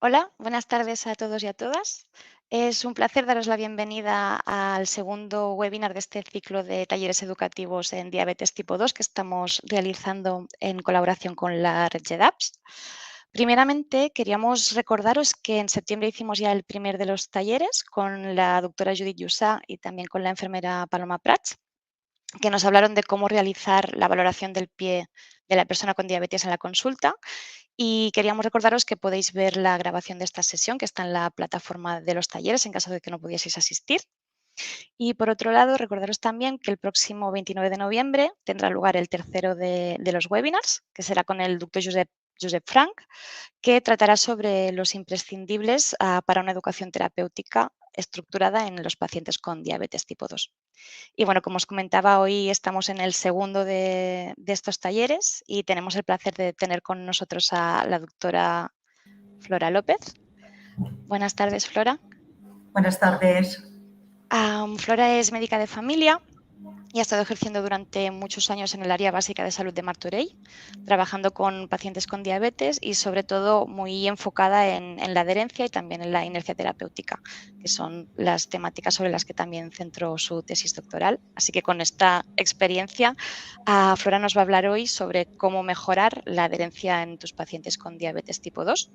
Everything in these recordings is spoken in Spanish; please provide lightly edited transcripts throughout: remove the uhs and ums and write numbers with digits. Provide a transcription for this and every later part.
Hola, buenas tardes a todos y a todas. Es un placer daros la bienvenida al segundo webinar de este ciclo de talleres educativos en diabetes tipo 2 que estamos realizando en colaboración con la red GEDAPS. Primeramente, queríamos recordaros que en septiembre hicimos ya el primer de los talleres con la doctora Judith Yussá y también con la enfermera Paloma Prats, que nos hablaron de cómo realizar la valoración del pie de la persona con diabetes en la consulta. Y queríamos recordaros que podéis ver la grabación de esta sesión, que está en la plataforma de los talleres, en caso de que no pudieseis asistir. Y por otro lado, recordaros también que el próximo 29 de noviembre tendrá lugar el tercero de los webinars, que será con el doctor Josep Frank, que tratará sobre los imprescindibles para una educación terapéutica estructurada en los pacientes con diabetes tipo 2. Y bueno, como os comentaba, hoy estamos en el segundo de estos talleres y tenemos el placer de tener con nosotros a la doctora Flora López. Buenas tardes, Flora. Buenas tardes. Flora es médica de familia y ha estado ejerciendo durante muchos años en el área básica de salud de Martorell, trabajando con pacientes con diabetes y sobre todo muy enfocada en la adherencia y también en la inercia terapéutica, que son las temáticas sobre las que también centró su tesis doctoral. Así que con esta experiencia, Flora nos va a hablar hoy sobre cómo mejorar la adherencia en tus pacientes con diabetes tipo 2.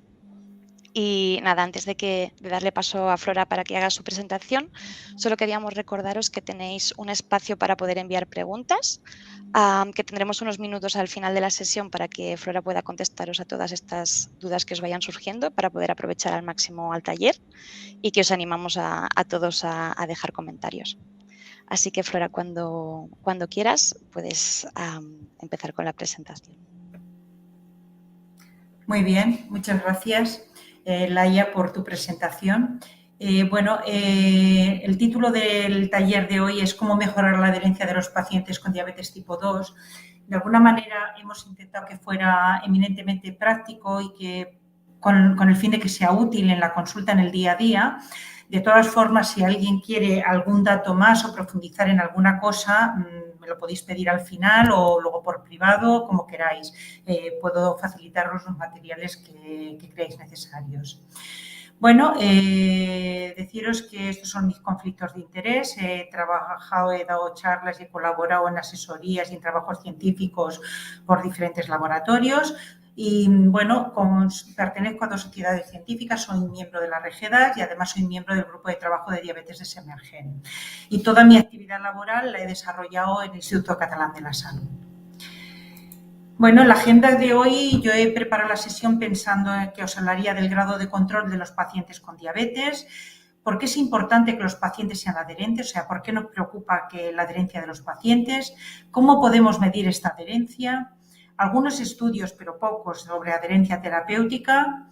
Y nada, antes de darle paso a Flora para que haga su presentación, solo queríamos recordaros que tenéis un espacio para poder enviar preguntas, que tendremos unos minutos al final de la sesión para que Flora pueda contestaros a todas estas dudas que os vayan surgiendo para poder aprovechar al máximo al taller y que os animamos a todos a dejar comentarios. Así que Flora, cuando quieras puedes empezar con la presentación. Muy bien, muchas gracias, Laia, por tu presentación. El título del taller de hoy es ¿Cómo mejorar la adherencia de los pacientes con diabetes tipo 2? De alguna manera hemos intentado que fuera eminentemente práctico y que con el fin de que sea útil en la consulta en el día a día. De todas formas, si alguien quiere algún dato más o profundizar en alguna cosa, me lo podéis pedir al final o luego por privado, como queráis. Puedo facilitaros los materiales que creáis necesarios. Bueno, deciros que estos son mis conflictos de interés. He trabajado, he dado charlas y he colaborado en asesorías y en trabajos científicos por diferentes laboratorios. Y bueno, pertenezco a dos sociedades científicas, soy miembro de la RGEDAS y además soy miembro del grupo de trabajo de diabetes de Semergen. Y toda mi actividad laboral la he desarrollado en el Instituto Catalán de la Salud. Bueno, en la agenda de hoy yo he preparado la sesión pensando en que os hablaría del grado de control de los pacientes con diabetes, por qué es importante que los pacientes sean adherentes, o sea, por qué nos preocupa que la adherencia de los pacientes, cómo podemos medir esta adherencia, algunos estudios, pero pocos, sobre adherencia terapéutica,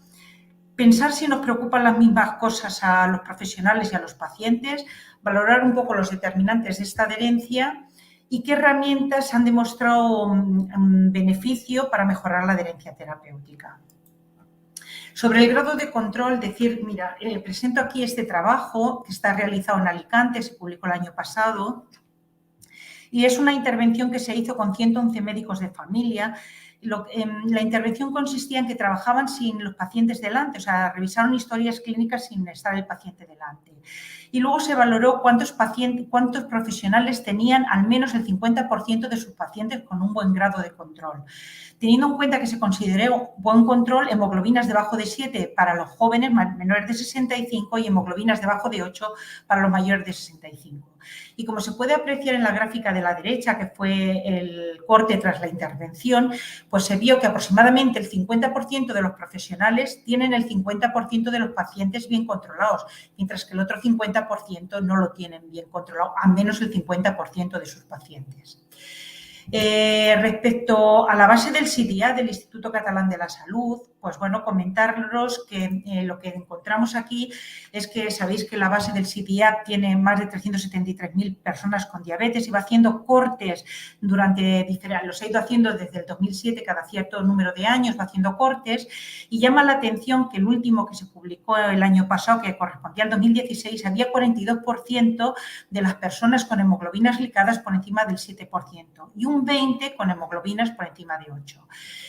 pensar si nos preocupan las mismas cosas a los profesionales y a los pacientes, valorar un poco los determinantes de esta adherencia y qué herramientas han demostrado beneficio para mejorar la adherencia terapéutica. Sobre el grado de control, decir, mira, presento aquí este trabajo que está realizado en Alicante, se publicó el año pasado, y es una intervención que se hizo con 111 médicos de familia. La intervención consistía en que trabajaban sin los pacientes delante, o sea, revisaron historias clínicas sin estar el paciente delante. Y luego se valoró cuántos profesionales tenían al menos el 50% de sus pacientes con un buen grado de control. Teniendo en cuenta que se consideró buen control, hemoglobinas debajo de 7 para los jóvenes menores de 65 y hemoglobinas debajo de 8 para los mayores de 65. Y como se puede apreciar en la gráfica de la derecha, que fue el corte tras la intervención, pues se vio que aproximadamente el 50% de los profesionales tienen el 50% de los pacientes bien controlados, mientras que el otro 50% no lo tienen bien controlado, al menos el 50% de sus pacientes. Respecto a la base del CIDIA, del Instituto Catalán de la Salud, pues bueno, comentaros que lo que encontramos aquí es que sabéis que la base del CIDIA tiene más de 373.000 personas con diabetes y va haciendo cortes los ha ido haciendo desde el 2007, cada cierto número de años va haciendo cortes, y llama la atención que el último que se publicó el año pasado, que correspondía al 2016, había 42% de las personas con hemoglobinas glicadas por encima del 7% y un un 20 con hemoglobinas por encima de 8.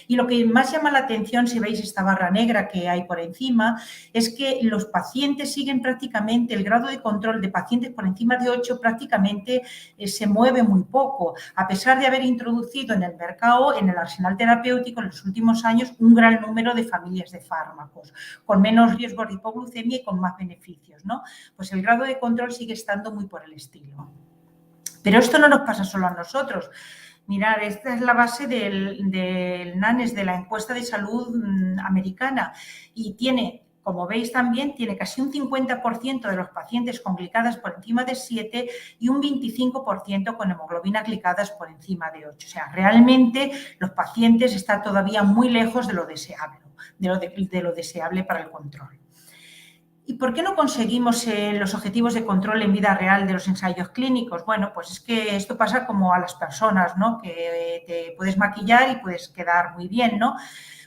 Y lo que más llama la atención, si veis esta barra negra que hay por encima, es que los pacientes siguen prácticamente, el grado de control de pacientes por encima de 8 prácticamente se mueve muy poco, a pesar de haber introducido en el mercado, en el arsenal terapéutico en los últimos años, un gran número de familias de fármacos, con menos riesgo de hipoglucemia y con más beneficios, ¿no? Pues el grado de control sigue estando muy por el estilo. Pero esto no nos pasa solo a nosotros. Mirad, esta es la base del NANES, de la encuesta de salud americana, y tiene, como veis también, tiene casi un 50% de los pacientes con glicadas por encima de 7 y un 25% con hemoglobina glicadas por encima de 8. O sea, realmente los pacientes están todavía muy lejos de lo deseable, de lo deseable para el control. ¿Y por qué no conseguimos los objetivos de control en vida real de los ensayos clínicos? Bueno, pues es que esto pasa como a las personas, ¿no? Que te puedes maquillar y puedes quedar muy bien, ¿no?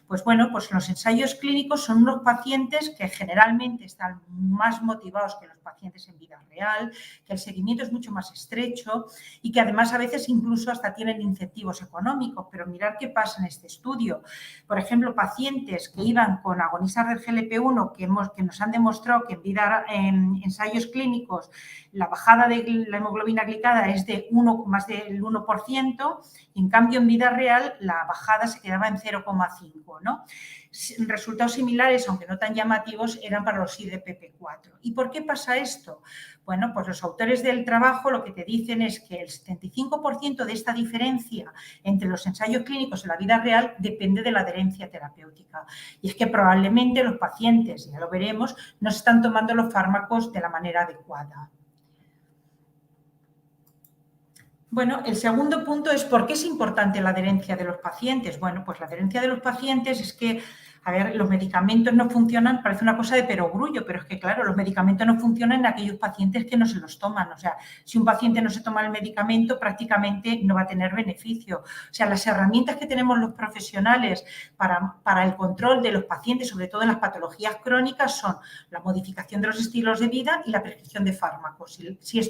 Pues bueno, pues los ensayos clínicos son unos pacientes que generalmente están más motivados que los pacientes en vida real, que el seguimiento es mucho más estrecho y que además a veces incluso hasta tienen incentivos económicos. Pero mirad qué pasa en este estudio. Por ejemplo, pacientes que iban con agonistas del GLP-1 que nos han demostrado que en ensayos clínicos la bajada de la hemoglobina glicada es de más del 1%, y en cambio en vida real la bajada se quedaba en 0,5%, ¿no? Resultados similares, aunque no tan llamativos, eran para los IDPP4. ¿Y por qué pasa esto? Bueno, pues los autores del trabajo lo que te dicen es que el 75% de esta diferencia entre los ensayos clínicos y la vida real depende de la adherencia terapéutica. Y es que probablemente los pacientes, ya lo veremos, no están tomando los fármacos de la manera adecuada. Bueno, el segundo punto es ¿por qué es importante la adherencia de los pacientes? Bueno, pues la adherencia de los pacientes es que, a ver, los medicamentos no funcionan, parece una cosa de perogrullo, pero es que, claro, los medicamentos no funcionan en aquellos pacientes que no se los toman. O sea, si un paciente no se toma el medicamento, prácticamente no va a tener beneficio. O sea, las herramientas que tenemos los profesionales para el control de los pacientes, sobre todo en las patologías crónicas, son la modificación de los estilos de vida y la prescripción de fármacos. Si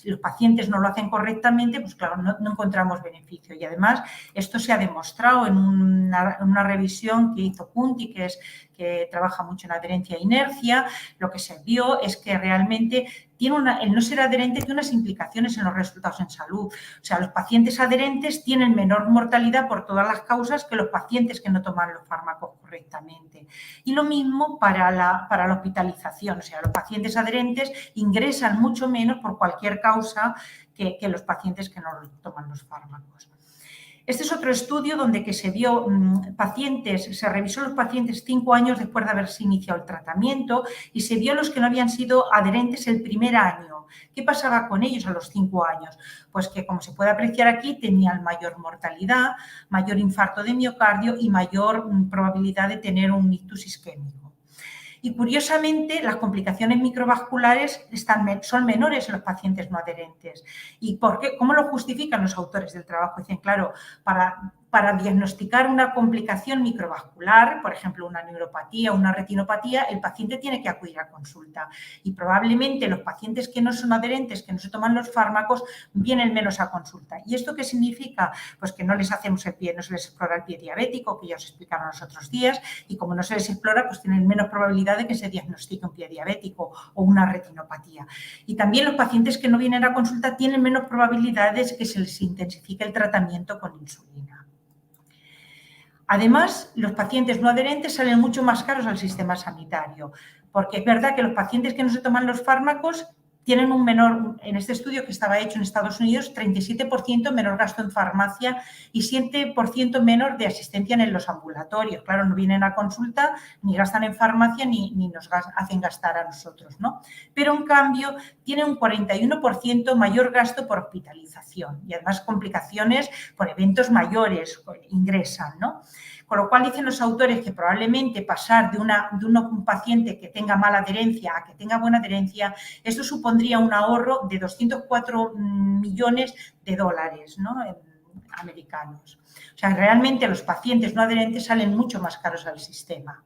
los pacientes no lo hacen correctamente, pues claro, no encontramos beneficio. Y además, esto se ha demostrado en una revisión que hizo Kunti, que trabaja mucho en adherencia e inercia. Lo que se vio es que realmente el no ser adherente tiene unas implicaciones en los resultados en salud. O sea, los pacientes adherentes tienen menor mortalidad por todas las causas que los pacientes que no toman los fármacos correctamente. Y lo mismo para la hospitalización. O sea, los pacientes adherentes ingresan mucho menos por cualquier causa que los pacientes que no toman los fármacos. Este es otro estudio donde se vio se revisó los pacientes 5 años después de haberse iniciado el tratamiento y se vio los que no habían sido adherentes el primer año. ¿Qué pasaba con ellos a los 5 años? Pues que, como se puede apreciar aquí, tenían mayor mortalidad, mayor infarto de miocardio y mayor probabilidad de tener un ictus isquémico. Y curiosamente, las complicaciones microvasculares son menores en los pacientes no adherentes. ¿Y por qué? ¿Cómo lo justifican los autores del trabajo? Dicen, claro, para diagnosticar una complicación microvascular, por ejemplo, una neuropatía o una retinopatía, el paciente tiene que acudir a consulta. Y probablemente los pacientes que no son adherentes, que no se toman los fármacos, vienen menos a consulta. ¿Y esto qué significa? Pues que no les hacemos el pie, no se les explora el pie diabético, que ya os explicaron los otros días, y como no se les explora, pues tienen menos probabilidad de que se diagnostique un pie diabético o una retinopatía. Y también los pacientes que no vienen a consulta tienen menos probabilidades de que se les intensifique el tratamiento con insulina. Además, los pacientes no adherentes salen mucho más caros al sistema sanitario, porque es verdad que los pacientes que no se toman los fármacos tienen un menor, en este estudio que estaba hecho en Estados Unidos, 37% menor gasto en farmacia y 7% menor de asistencia en los ambulatorios. Claro, no vienen a consulta, ni gastan en farmacia, ni nos hacen gastar a nosotros, ¿no? Pero, en cambio, tienen un 41% mayor gasto por hospitalización y, además, complicaciones por eventos mayores ingresan, ¿no? Con lo cual dicen los autores que probablemente pasar de un paciente que tenga mala adherencia a que tenga buena adherencia, esto supondría un ahorro de 204 millones de dólares, ¿no? Americanos. O sea, realmente los pacientes no adherentes salen mucho más caros al sistema.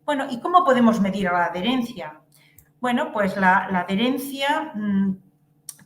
Bueno, ¿y cómo podemos medir la adherencia? Bueno, pues la adherencia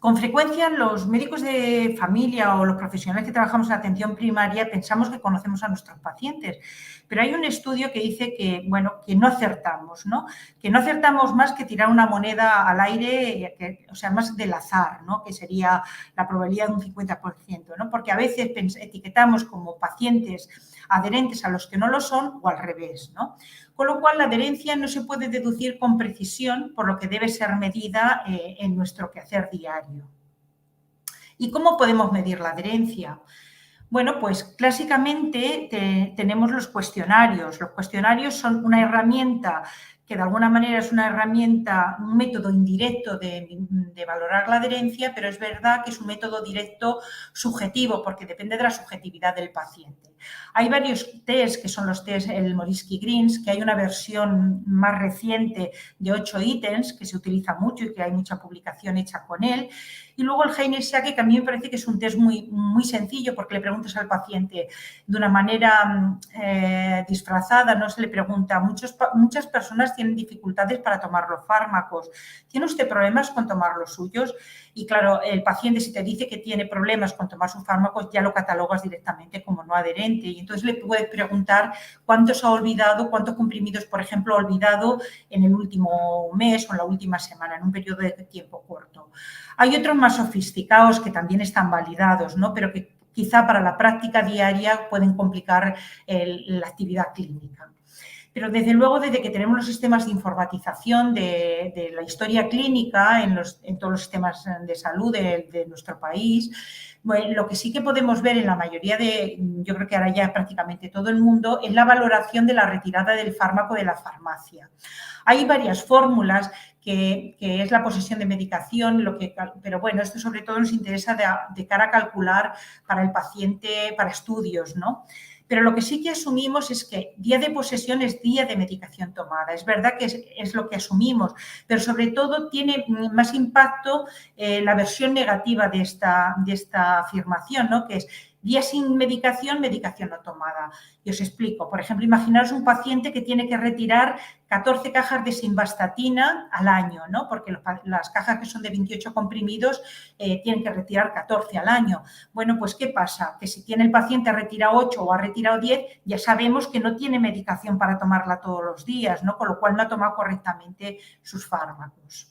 Con frecuencia los médicos de familia o los profesionales que trabajamos en atención primaria pensamos que conocemos a nuestros pacientes, pero hay un estudio que dice que, bueno, que no acertamos, ¿no? Que no acertamos más que tirar una moneda al aire, o sea, más del azar, ¿no? Que sería la probabilidad de un 50%, ¿no? Porque a veces etiquetamos como pacientes adherentes a los que no lo son o al revés, ¿no? Con lo cual, la adherencia no se puede deducir con precisión, por lo que debe ser medida en nuestro quehacer diario. ¿Y cómo podemos medir la adherencia? Bueno, pues clásicamente tenemos los cuestionarios. Los cuestionarios son una herramienta que de alguna manera es una herramienta, un método indirecto de valorar la adherencia, pero es verdad que es un método directo subjetivo porque depende de la subjetividad del paciente. Hay varios test que son los test, el Morisky-Green, que hay una versión más reciente de 8 ítems que se utiliza mucho y que hay mucha publicación hecha con él. Y luego el Heine-Sake, que a mí me parece que es un test muy, muy sencillo porque le preguntas al paciente de una manera disfrazada, no se le pregunta. Muchas personas tienen dificultades para tomar los fármacos. ¿Tiene usted problemas con tomar los suyos? Y claro, el paciente, si te dice que tiene problemas con tomar sus fármacos, ya lo catalogas directamente como no adherente. Y entonces le puedes preguntar cuántos ha olvidado, cuántos comprimidos, por ejemplo, ha olvidado en el último mes o en la última semana, en un periodo de tiempo corto. Hay otros más sofisticados que también están validados, ¿no? Pero que quizá para la práctica diaria pueden complicar la actividad clínica. Pero desde luego, desde que tenemos los sistemas de informatización de la historia clínica en todos los sistemas de salud de nuestro país, bueno, lo que sí que podemos ver en la mayoría yo creo que ahora ya prácticamente todo el mundo, es la valoración de la retirada del fármaco de la farmacia. Hay varias fórmulas que es la posesión de medicación, pero bueno, esto sobre todo nos interesa de cara a calcular para el paciente, para estudios, ¿no? Pero lo que sí que asumimos es que día de posesión es día de medicación tomada. Es verdad que es lo que asumimos, pero sobre todo tiene más impacto la versión negativa de esta afirmación, ¿no? Que es día sin medicación, medicación no tomada. Y os explico. Por ejemplo, imaginaros un paciente que tiene que retirar 14 cajas de simvastatina al año, ¿no? Porque las cajas que son de 28 comprimidos tienen que retirar 14 al año. Bueno, pues ¿qué pasa? Que si tiene el paciente ha retirado 8 o ha retirado 10, ya sabemos que no tiene medicación para tomarla todos los días, ¿no? Con lo cual no ha tomado correctamente sus fármacos.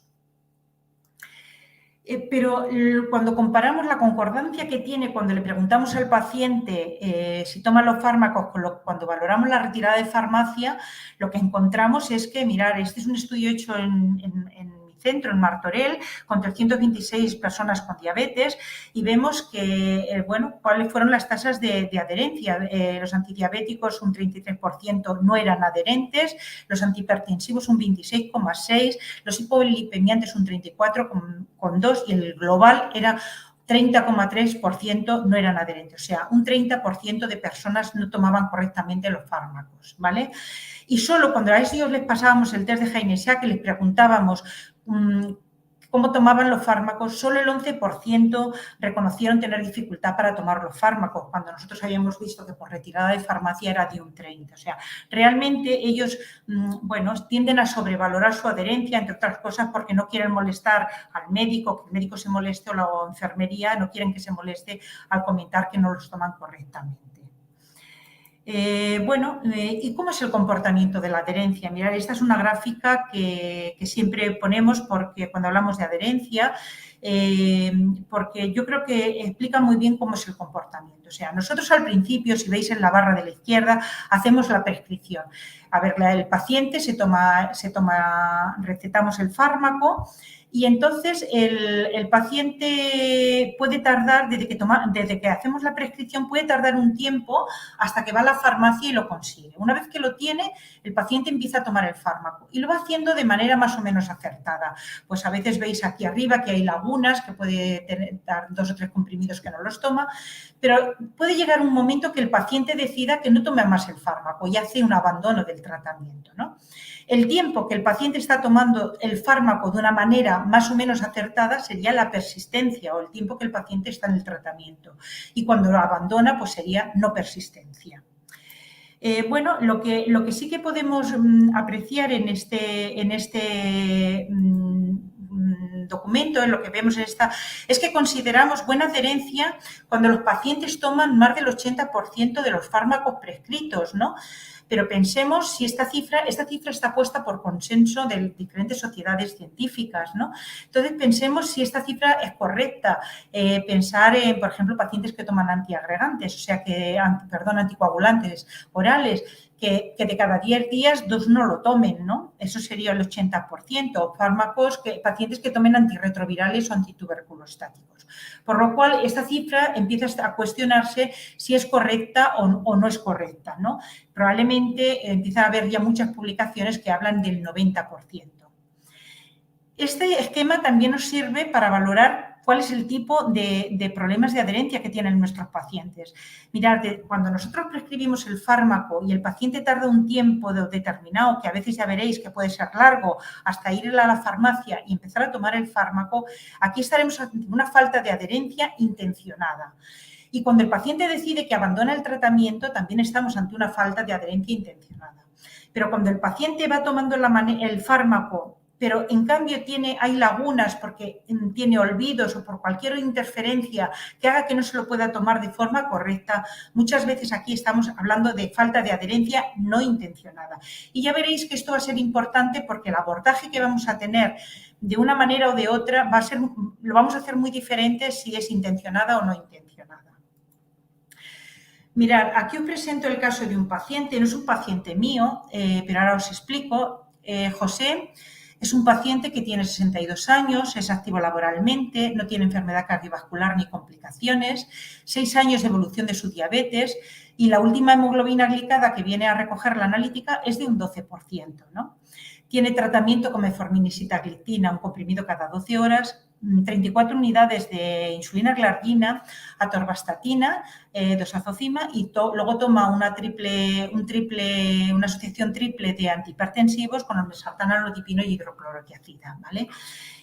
Pero cuando comparamos la concordancia que tiene cuando le preguntamos al paciente si toma los fármacos cuando valoramos la retirada de farmacia, lo que encontramos es que, mirar, este es un estudio hecho en mi centro, en Martorell, con 326 personas con diabetes y vemos que, bueno, cuáles fueron las tasas de adherencia. Los antidiabéticos un 33% no eran adherentes, los antihipertensivos un 26,6%, los hipolipemiantes un 34,2% y el global era 30,3% no eran adherentes, o sea, un 30% de personas no tomaban correctamente los fármacos, ¿vale? Y solo cuando a ellos les pasábamos el test de Heine-Sake, les preguntábamos cómo tomaban los fármacos, solo el 11% reconocieron tener dificultad para tomar los fármacos, cuando nosotros habíamos visto que por retirada de farmacia era de un 30%. O sea, realmente ellos, bueno, tienden a sobrevalorar su adherencia, entre otras cosas porque no quieren molestar al médico, que el médico se moleste o la enfermería, no quieren que se moleste al comentar que no los toman correctamente. ¿Y cómo es el comportamiento de la adherencia? Mirad, esta es una gráfica que siempre ponemos porque cuando hablamos de adherencia, porque yo creo que explica muy bien cómo es el comportamiento. O sea, nosotros al principio, si veis en la barra de la izquierda, hacemos la prescripción. A ver, el paciente recetamos el fármaco y entonces el paciente puede tardar, desde que hacemos la prescripción, puede tardar un tiempo hasta que va a la farmacia y lo consigue. Una vez que lo tiene, el paciente empieza a tomar el fármaco y lo va haciendo de manera más o menos acertada. Pues a veces veis aquí arriba que hay lagunas, que puede dar 2 o 3 comprimidos que no los toma, pero puede llegar un momento que el paciente decida que no tome más el fármaco y hace un abandono del tratamiento, ¿no? El tiempo que el paciente está tomando el fármaco de una manera más o menos acertada sería la persistencia o el tiempo que el paciente está en el tratamiento. Y cuando lo abandona, pues sería no persistencia. Lo que sí que podemos apreciar en este documento, en lo que vemos en esta, es que consideramos buena adherencia cuando los pacientes toman más del 80% de los fármacos prescritos, ¿no? Pero pensemos si esta cifra está puesta por consenso de diferentes sociedades científicas, ¿no? Entonces, pensemos si esta cifra es correcta. Pensar en, por ejemplo, pacientes que toman antiagregantes, o sea, anticoagulantes orales, que de cada 10 días 2 no lo tomen, ¿no? Eso sería el 80%. Fármacos, pacientes que tomen antirretrovirales o antituberculostáticos. Por lo cual, esta cifra empieza a cuestionarse si es correcta o no es correcta, ¿no? Probablemente empieza a haber ya muchas publicaciones que hablan del 90%. Este esquema también nos sirve para valorar cuál es el tipo de problemas de adherencia que tienen nuestros pacientes. Mirad, cuando nosotros prescribimos el fármaco y el paciente tarda un tiempo determinado, que a veces ya veréis que puede ser largo, hasta ir a la farmacia y empezar a tomar el fármaco, aquí estaremos ante una falta de adherencia intencionada. Y cuando el paciente decide que abandona el tratamiento, también estamos ante una falta de adherencia intencionada. Pero cuando el paciente va tomando el fármaco, pero en cambio hay lagunas porque tiene olvidos o por cualquier interferencia que haga que no se lo pueda tomar de forma correcta, muchas veces aquí estamos hablando de falta de adherencia no intencionada. Y ya veréis que esto va a ser importante porque el abordaje que vamos a tener de una manera o de otra lo vamos a hacer muy diferente si es intencionada o no intencionada. Mirad, aquí os presento el caso de un paciente, no es un paciente mío, pero ahora os explico. José es un paciente que tiene 62 años, es activo laboralmente, no tiene enfermedad cardiovascular ni complicaciones, 6 años de evolución de su diabetes y la última hemoglobina glicada que viene a recoger la analítica es de un 12%, ¿no? Tiene tratamiento con metformina y sitagliptina, un comprimido cada 12 horas, 34 unidades de insulina glargina, atorvastatina, dosazocima y luego toma una asociación triple de antihipertensivos con olmesartana, nalodipino y hidroclorotiazida, ¿vale?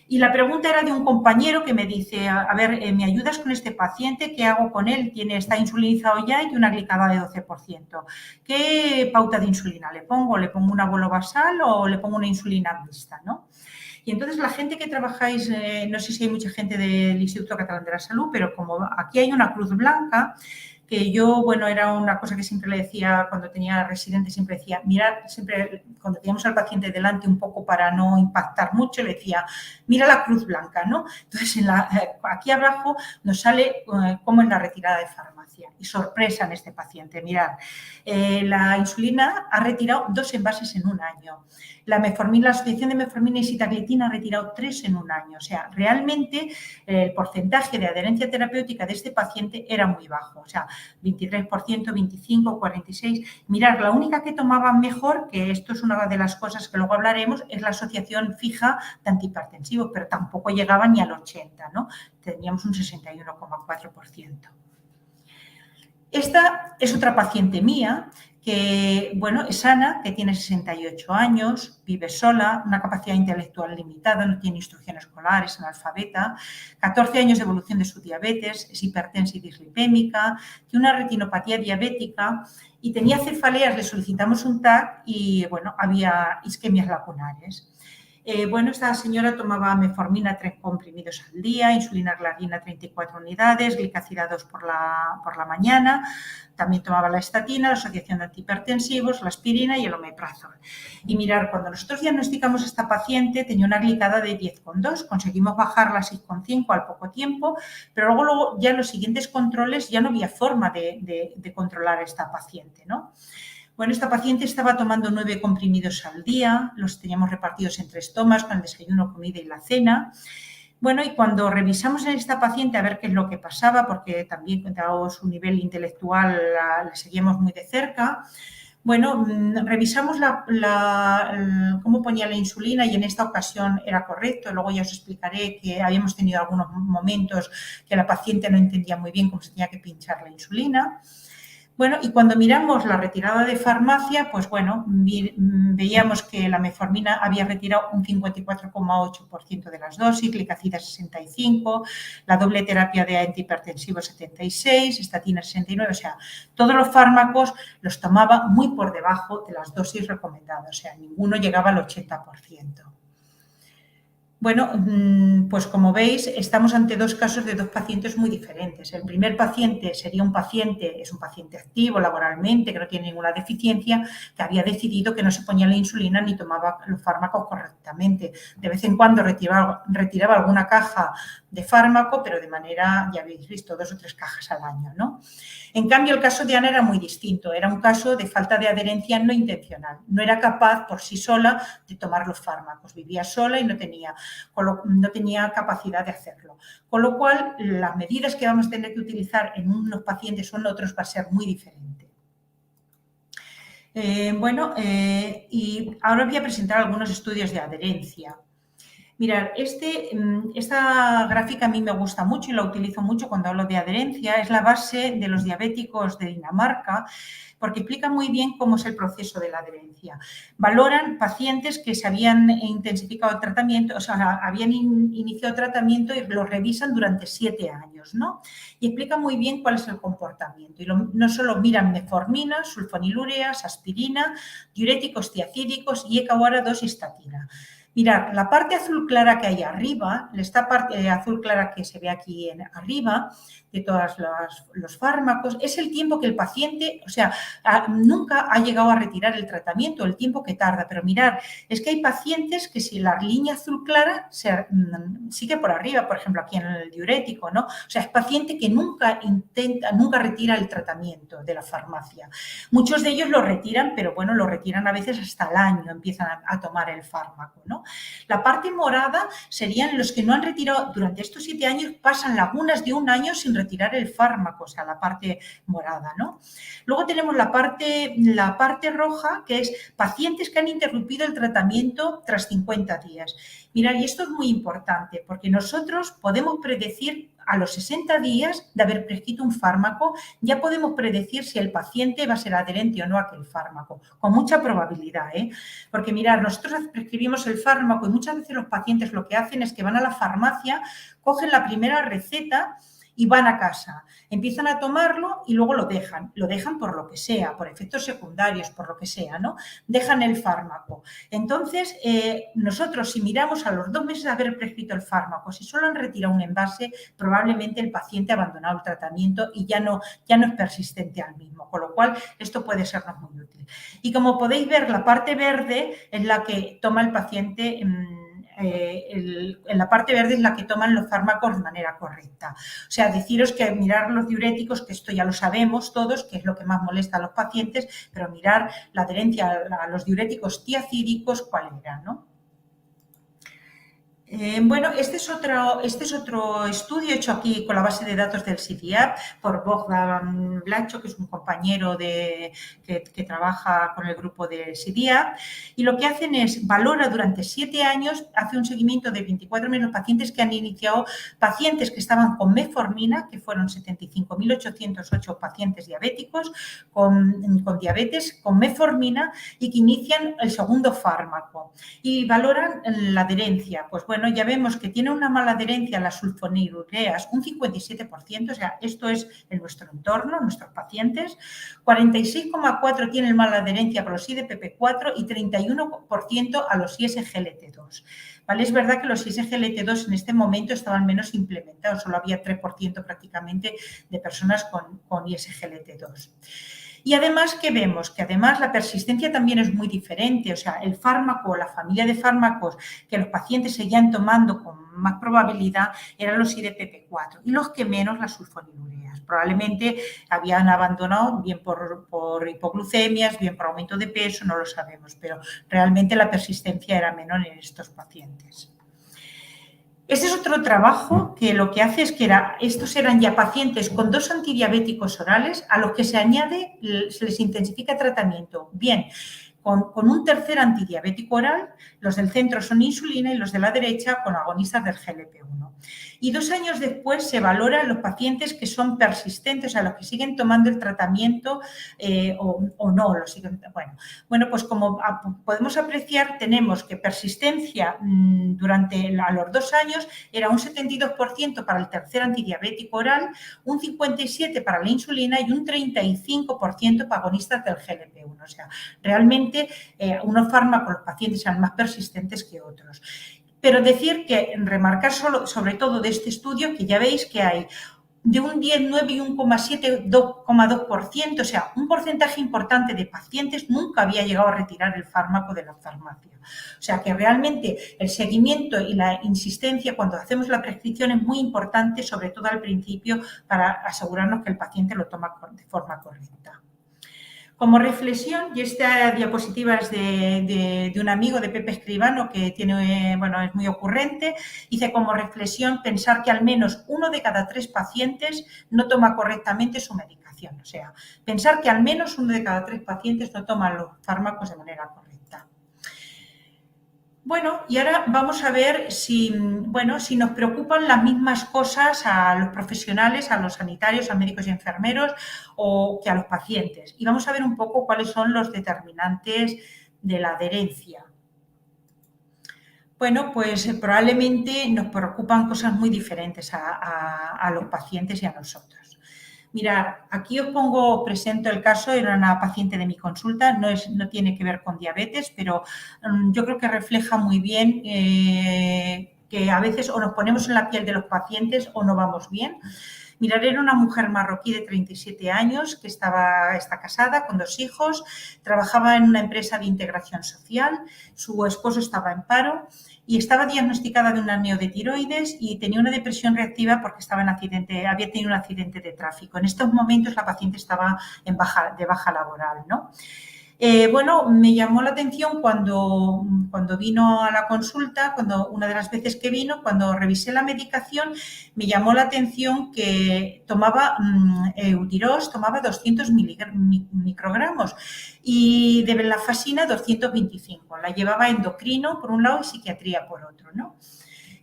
Y la pregunta era de un compañero que me dice, a ver, ¿me ayudas con este paciente? ¿Qué hago con él? Está insulinizado ya y tiene una glicada de 12%. ¿Qué pauta de insulina le pongo? ¿Le pongo una bolo basal o le pongo una insulina mixta, ¿no? Y entonces la gente que trabajáis, no sé si hay mucha gente del Instituto Catalán de la Salud, pero como aquí hay una cruz blanca, que yo, bueno, era una cosa que siempre le decía cuando tenía residente, siempre decía, mira, siempre cuando teníamos al paciente delante un poco para no impactar mucho, le decía, mira la cruz blanca, ¿no? Entonces, aquí abajo nos sale cómo es la retirada de farmacia. Y sorpresa en este paciente, mirad, la insulina ha retirado 2 envases en un año. La asociación de metformina y sitagliptina ha retirado 3 en un año. O sea, realmente el porcentaje de adherencia terapéutica de este paciente era muy bajo. O sea, 23%, 25%, 46%. Mirad, la única que tomaba mejor, que esto es una de las cosas que luego hablaremos, es la asociación fija de antihipertensivos, pero tampoco llegaba ni al 80%, ¿no? Teníamos un 61,4%. Esta es otra paciente mía que, bueno, es sana, que tiene 68 años, vive sola, una capacidad intelectual limitada, no tiene instrucción escolar, es analfabeta, 14 años de evolución de su diabetes, es hipertensa y dislipémica, tiene una retinopatía diabética y tenía cefaleas, le solicitamos un TAC y, bueno, había isquemias lacunares. Bueno, esta señora tomaba metformina 3 comprimidos al día, insulina glargina 34 unidades, glicacida 2 por la mañana, también tomaba la estatina, la asociación de antihipertensivos, la aspirina y el omeprazol. Y mirar, cuando nosotros diagnosticamos a esta paciente tenía una glicada de 10,2, conseguimos bajarla a 6,5 al poco tiempo, pero luego ya en los siguientes controles ya no había forma de controlar a esta paciente, ¿no? Bueno, esta paciente estaba tomando 9 comprimidos al día, los teníamos repartidos en 3 tomas, con el desayuno, comida y la cena. Bueno, y cuando revisamos en esta paciente a ver qué es lo que pasaba, porque también, dado su nivel intelectual, la seguíamos muy de cerca, bueno, revisamos cómo ponía la insulina y en esta ocasión era correcto. Luego ya os explicaré que habíamos tenido algunos momentos que la paciente no entendía muy bien cómo se tenía que pinchar la insulina. Bueno, y cuando miramos la retirada de farmacia, pues bueno, veíamos que la metformina había retirado un 54,8% de las dosis, glicacida 65%, la doble terapia de antihipertensivos 76%, estatina 69%, o sea, todos los fármacos los tomaba muy por debajo de las dosis recomendadas, o sea, ninguno llegaba al 80%. Bueno, pues como veis, estamos ante dos casos de dos pacientes muy diferentes. El primer paciente sería es un paciente activo laboralmente, que no tiene ninguna deficiencia, que había decidido que no se ponía la insulina ni tomaba los fármacos correctamente. De vez en cuando retiraba alguna caja de fármaco, pero de manera, ya habéis visto, 2 o 3 cajas al año, ¿no? En cambio, el caso de Ana era muy distinto. Era un caso de falta de adherencia no intencional. No era capaz por sí sola de tomar los fármacos. Vivía sola y no tenía capacidad de hacerlo. Con lo cual, las medidas que vamos a tener que utilizar en unos pacientes o en otros va a ser muy diferente. Y ahora voy a presentar algunos estudios de adherencia. Mirad, esta gráfica a mí me gusta mucho y la utilizo mucho cuando hablo de adherencia. Es la base de los diabéticos de Dinamarca, porque explica muy bien cómo es el proceso de la adherencia. Valoran pacientes que se habían intensificado el tratamiento, o sea, habían iniciado tratamiento y lo revisan durante 7 años, ¿no? Y explica muy bien cuál es el comportamiento. Y no solo miran metformina, sulfonilureas, aspirina, diuréticos tiacídicos y ahora dosistatina. Mirad, la parte azul clara que hay arriba, esta parte azul clara que se ve aquí arriba, de todos los fármacos, es el tiempo que el paciente, o sea, nunca ha llegado a retirar el tratamiento, el tiempo que tarda. Pero mirad, es que hay pacientes que si la línea azul clara sigue por arriba, por ejemplo, aquí en el diurético, ¿no? O sea, es paciente que nunca retira el tratamiento de la farmacia. Muchos de ellos lo retiran, pero bueno, lo retiran a veces hasta el año, empiezan a tomar el fármaco, ¿no? La parte morada serían los que no han retirado durante estos 7 años, pasan lagunas de 1 año sin retirar el fármaco, o sea, la parte morada, ¿no? Luego tenemos la parte roja, que es pacientes que han interrumpido el tratamiento tras 50 días. Mirad, y esto es muy importante porque nosotros podemos predecir a los 60 días de haber prescrito un fármaco, ya podemos predecir si el paciente va a ser adherente o no a aquel fármaco, con mucha probabilidad, ¿eh? Porque mirad, nosotros prescribimos el fármaco y muchas veces los pacientes lo que hacen es que van a la farmacia, cogen la primera receta y van a casa, empiezan a tomarlo y luego lo dejan por lo que sea, por efectos secundarios, por lo que sea, ¿no? Dejan el fármaco. Entonces, nosotros si miramos a los 2 meses de haber prescrito el fármaco, si solo han retirado un envase, probablemente el paciente ha abandonado el tratamiento y ya no es persistente al mismo, con lo cual esto puede sernos muy útil. Y como podéis ver, la parte verde es la que toma el paciente en la parte verde es la que toman los fármacos de manera correcta. O sea, deciros que mirar los diuréticos, que esto ya lo sabemos todos, que es lo que más molesta a los pacientes, pero mirar la adherencia a los diuréticos tiacídicos, cuál era, ¿no? Este es otro estudio hecho aquí con la base de datos del CDAP por Bogdan Blacho, que es un compañero que trabaja con el grupo del CDAP, y lo que hacen es valora durante 7 años, hace un seguimiento de 24 menos pacientes que han iniciado, pacientes que estaban con metformina, que fueron 75.808 pacientes diabéticos con diabetes, con metformina y que inician el segundo fármaco y valoran la adherencia. Pues bueno, ya vemos que tiene una mala adherencia a las sulfonilureas, un 57%, o sea, esto es en nuestro entorno, nuestros pacientes. 46,4% tienen mala adherencia para los IDPP4 y 31% a los ISGLT2. ¿Vale? Es verdad que los ISGLT2 en este momento estaban menos implementados, solo había 3% prácticamente de personas con ISGLT2. Y además, ¿qué vemos? Que además la persistencia también es muy diferente, o sea, el fármaco, la familia de fármacos que los pacientes seguían tomando con más probabilidad eran los IDPP4 y los que menos las sulfonilureas. Probablemente habían abandonado bien por hipoglucemias, bien por aumento de peso, no lo sabemos, pero realmente la persistencia era menor en estos pacientes. Este es otro trabajo que lo que hace es que estos eran ya pacientes con 2 antidiabéticos orales a los que se les intensifica el tratamiento. Bien, con un tercer antidiabético oral, los del centro son insulina y los de la derecha con agonistas del GLP-1. Y 2 años después se valoran los pacientes que son persistentes, o sea, los que siguen tomando el tratamiento o no. Bueno, pues como podemos apreciar, tenemos que persistencia a los 2 años era un 72% para el tercer antidiabético oral, un 57% para la insulina y un 35% para agonistas del GLP-1. O sea, realmente unos fármacos, los pacientes eran más persistentes que otros. Pero decir que, remarcar sobre todo de este estudio, que ya veis que hay de un 10,9 y un 2,2%, o sea, un porcentaje importante de pacientes nunca había llegado a retirar el fármaco de la farmacia. O sea, que realmente el seguimiento y la insistencia cuando hacemos la prescripción es muy importante, sobre todo al principio, para asegurarnos que el paciente lo toma de forma correcta. Como reflexión, y esta diapositiva es de un amigo, de Pepe Escribano, que tiene, bueno, es muy ocurrente, dice como reflexión pensar que al menos 1 de cada 3 pacientes no toma correctamente su medicación. O sea, pensar que al menos 1 de cada 3 pacientes no toma los fármacos de manera correcta. Bueno, y ahora vamos a ver si nos preocupan las mismas cosas a los profesionales, a los sanitarios, a médicos y enfermeros o que a los pacientes. Y vamos a ver un poco cuáles son los determinantes de la adherencia. Bueno, pues probablemente nos preocupan cosas muy diferentes a los pacientes y a nosotros. Mirad, aquí os presento el caso, era una paciente de mi consulta, no tiene que ver con diabetes, pero yo creo que refleja muy bien que a veces o nos ponemos en la piel de los pacientes o no vamos bien. Mirad, era una mujer marroquí de 37 años que está casada con 2 hijos, trabajaba en una empresa de integración social, su esposo estaba en paro y estaba diagnosticada de una neo de tiroides y tenía una depresión reactiva porque había tenido un accidente de tráfico. En estos momentos la paciente estaba de baja laboral, ¿no? Me llamó la atención cuando vino a la consulta, una de las veces que vino, cuando revisé la medicación, me llamó la atención que tomaba Eutirox, tomaba 200 microgramos y de venlafaxina 225. La llevaba endocrino por un lado y psiquiatría por otro, ¿no?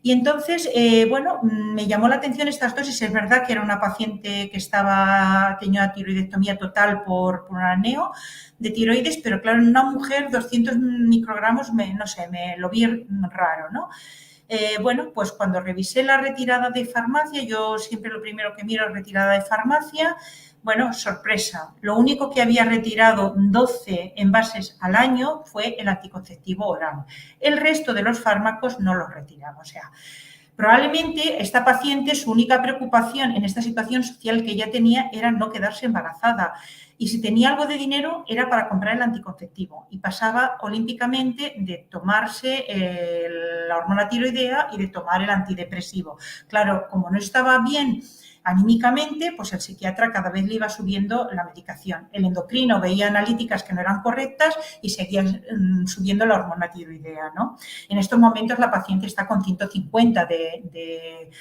Y entonces, me llamó la atención estas dosis. Es verdad que era una paciente que tenía tiroidectomía total por una neo de tiroides, pero claro, en una mujer 200 microgramos, me lo vi raro, ¿no? Pues cuando revisé la retirada de farmacia, yo siempre lo primero que miro es retirada de farmacia. Bueno, sorpresa, lo único que había retirado 12 envases al año fue el anticonceptivo oral. El resto de los fármacos no los retiraba. O sea, probablemente esta paciente, su única preocupación en esta situación social que ella tenía era no quedarse embarazada. Y si tenía algo de dinero era para comprar el anticonceptivo. Y pasaba olímpicamente de tomarse la hormona tiroidea y de tomar el antidepresivo. Claro, como no estaba bien anímicamente, pues el psiquiatra cada vez le iba subiendo la medicación. El endocrino veía analíticas que no eran correctas y seguía subiendo la hormona tiroidea, ¿no? En estos momentos la paciente está con 150 de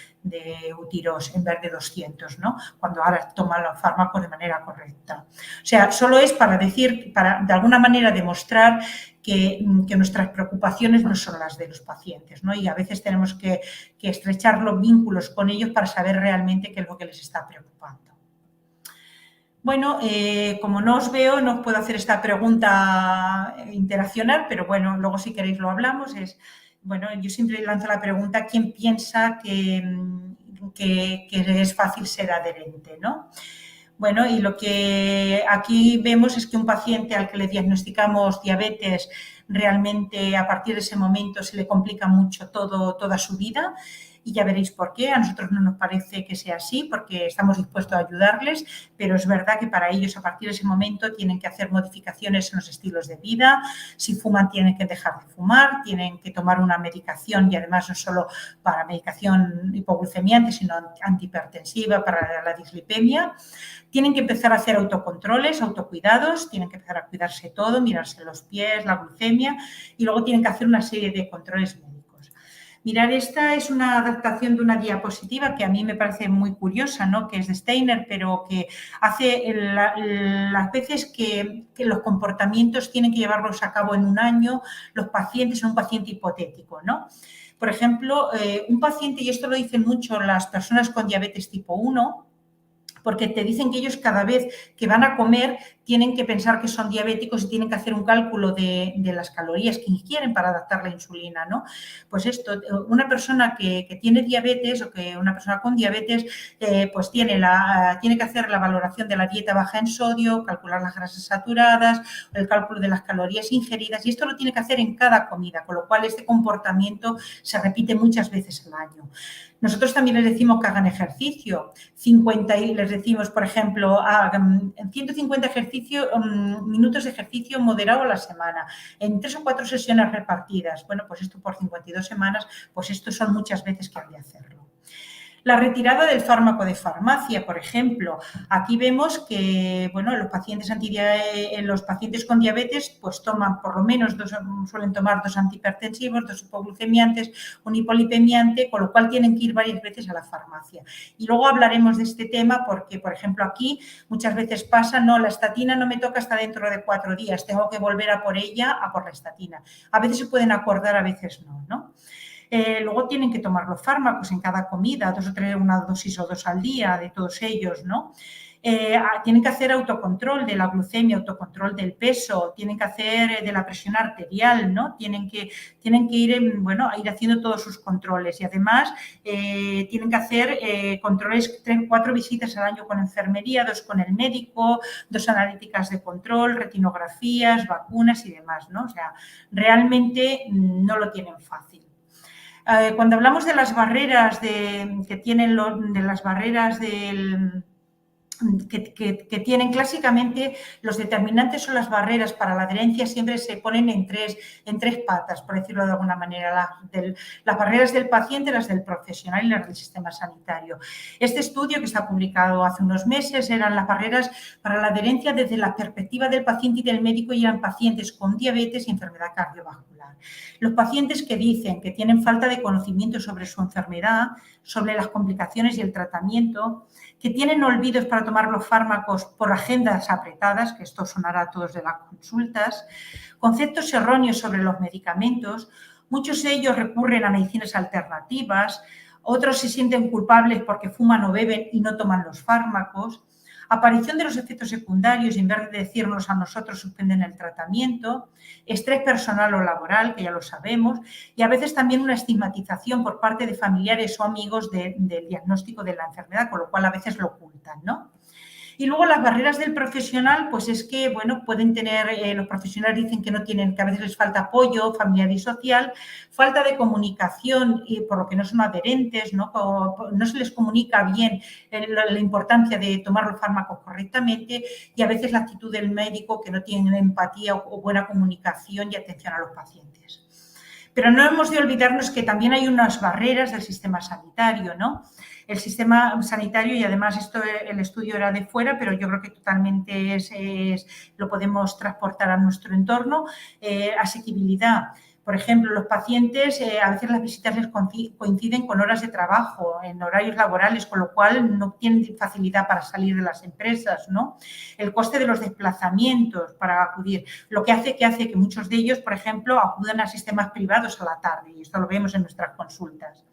Eutirox en vez de 200, ¿no? Cuando ahora toma los fármacos de manera correcta. O sea, solo es para decir, para de alguna manera demostrar que nuestras preocupaciones no son las de los pacientes, ¿no? Y a veces tenemos que estrechar los vínculos con ellos para saber realmente qué es lo que les está preocupando. Bueno, como no os veo, no os puedo hacer esta pregunta interaccional, pero bueno, luego si queréis lo hablamos. Yo siempre lanzo la pregunta, ¿quién piensa que es fácil ser adherente, ¿no? Bueno, y lo que aquí vemos es que un paciente al que le diagnosticamos diabetes, realmente a partir de ese momento se le complica mucho toda su vida. Y ya veréis por qué. A nosotros no nos parece que sea así porque estamos dispuestos a ayudarles, pero es verdad que para ellos a partir de ese momento tienen que hacer modificaciones en los estilos de vida. Si fuman tienen que dejar de fumar, tienen que tomar una medicación y además no solo para medicación hipoglucemiante, sino antihipertensiva para la dislipemia. Tienen que empezar a hacer autocontroles, autocuidados, tienen que empezar a cuidarse todo, mirarse los pies, la glucemia y luego tienen que hacer una serie de controles médicos. Mirad, esta es una adaptación de una diapositiva que a mí me parece muy curiosa, ¿no? Que es de Steiner, pero que hace las veces que los comportamientos tienen que llevarlos a cabo en un año, los pacientes en un paciente hipotético, ¿no? Por ejemplo, un paciente, y esto lo dicen mucho las personas con diabetes tipo 1, porque te dicen que ellos cada vez que van a comer tienen que pensar que son diabéticos y tienen que hacer un cálculo de las calorías que ingieren para adaptar la insulina, ¿no? Pues esto, una persona que tiene diabetes o que una persona con diabetes, pues tiene que hacer la valoración de la dieta baja en sodio, calcular las grasas saturadas, el cálculo de las calorías ingeridas, y esto lo tiene que hacer en cada comida, con lo cual este comportamiento se repite muchas veces al año. Nosotros también les decimos que hagan ejercicio, 50 y les decimos, por ejemplo, hagan 150 minutos de ejercicio moderado a la semana, en 3 o 4 sesiones repartidas. Bueno, pues esto por 52 semanas, pues esto son muchas veces que hay que hacerlo. La retirada del fármaco de farmacia, por ejemplo. Aquí vemos que, bueno, los pacientes con diabetes pues toman por lo menos suelen tomar 2 antihipertensivos, 2 hipoglucemiantes, un hipolipemiante, con lo cual tienen que ir varias veces a la farmacia. Y luego hablaremos de este tema porque, por ejemplo, aquí muchas veces pasa, no, la estatina no me toca hasta dentro de 4 días, tengo que volver a por ella, a por la estatina. A veces se pueden acordar, a veces no, ¿no? Luego tienen que tomar los fármacos en cada comida, 2 o 3, una dosis o 2 al día de todos ellos, ¿no? Tienen que hacer autocontrol de la glucemia, autocontrol del peso, tienen que hacer de la presión arterial, ¿no? Tienen que ir, a ir haciendo todos sus controles y además tienen que hacer controles 3 o 4 visitas al año con enfermería, 2 con el médico, 2 analíticas de control, retinografías, vacunas y demás, ¿no? O sea, realmente no lo tienen fácil. Cuando hablamos de las barreras que tienen clásicamente, los determinantes son las barreras para la adherencia, siempre se ponen en tres patas, por decirlo de alguna manera, las barreras del paciente, las del profesional y las del sistema sanitario. Este estudio, que está publicado hace unos meses, eran las barreras para la adherencia desde la perspectiva del paciente y del médico, y eran pacientes con diabetes y enfermedad cardiovascular. Los pacientes que dicen que tienen falta de conocimiento sobre su enfermedad, sobre las complicaciones y el tratamiento, que tienen olvidos para tomar los fármacos por agendas apretadas, que esto sonará a todos de las consultas, conceptos erróneos sobre los medicamentos, muchos de ellos recurren a medicinas alternativas, otros se sienten culpables porque fuman o beben y no toman los fármacos, aparición de los efectos secundarios y en vez de decirnos a nosotros suspenden el tratamiento, estrés personal o laboral, que ya lo sabemos, y a veces también una estigmatización por parte de familiares o amigos del diagnóstico de la enfermedad, con lo cual a veces lo ocultan, ¿no? Y luego las barreras del profesional, pues es que, bueno, pueden tener, los profesionales dicen que no tienen, que a veces les falta apoyo familiar y social, falta de comunicación, y por lo que no son adherentes, ¿no? No se les comunica bien la importancia de tomar los fármacos correctamente, y a veces la actitud del médico, que no tiene empatía o buena comunicación y atención a los pacientes. Pero no hemos de olvidarnos que también hay unas barreras del sistema sanitario, ¿no? El sistema sanitario, y además el estudio era de fuera, pero yo creo que totalmente lo podemos transportar a nuestro entorno. Asequibilidad. Por ejemplo, los pacientes, a veces las visitas les coinciden con horas de trabajo, en horarios laborales, con lo cual no tienen facilidad para salir de las empresas, ¿no? El coste de los desplazamientos para acudir, lo que hace que muchos de ellos, por ejemplo, acudan a sistemas privados a la tarde, y esto lo vemos en nuestras consultas.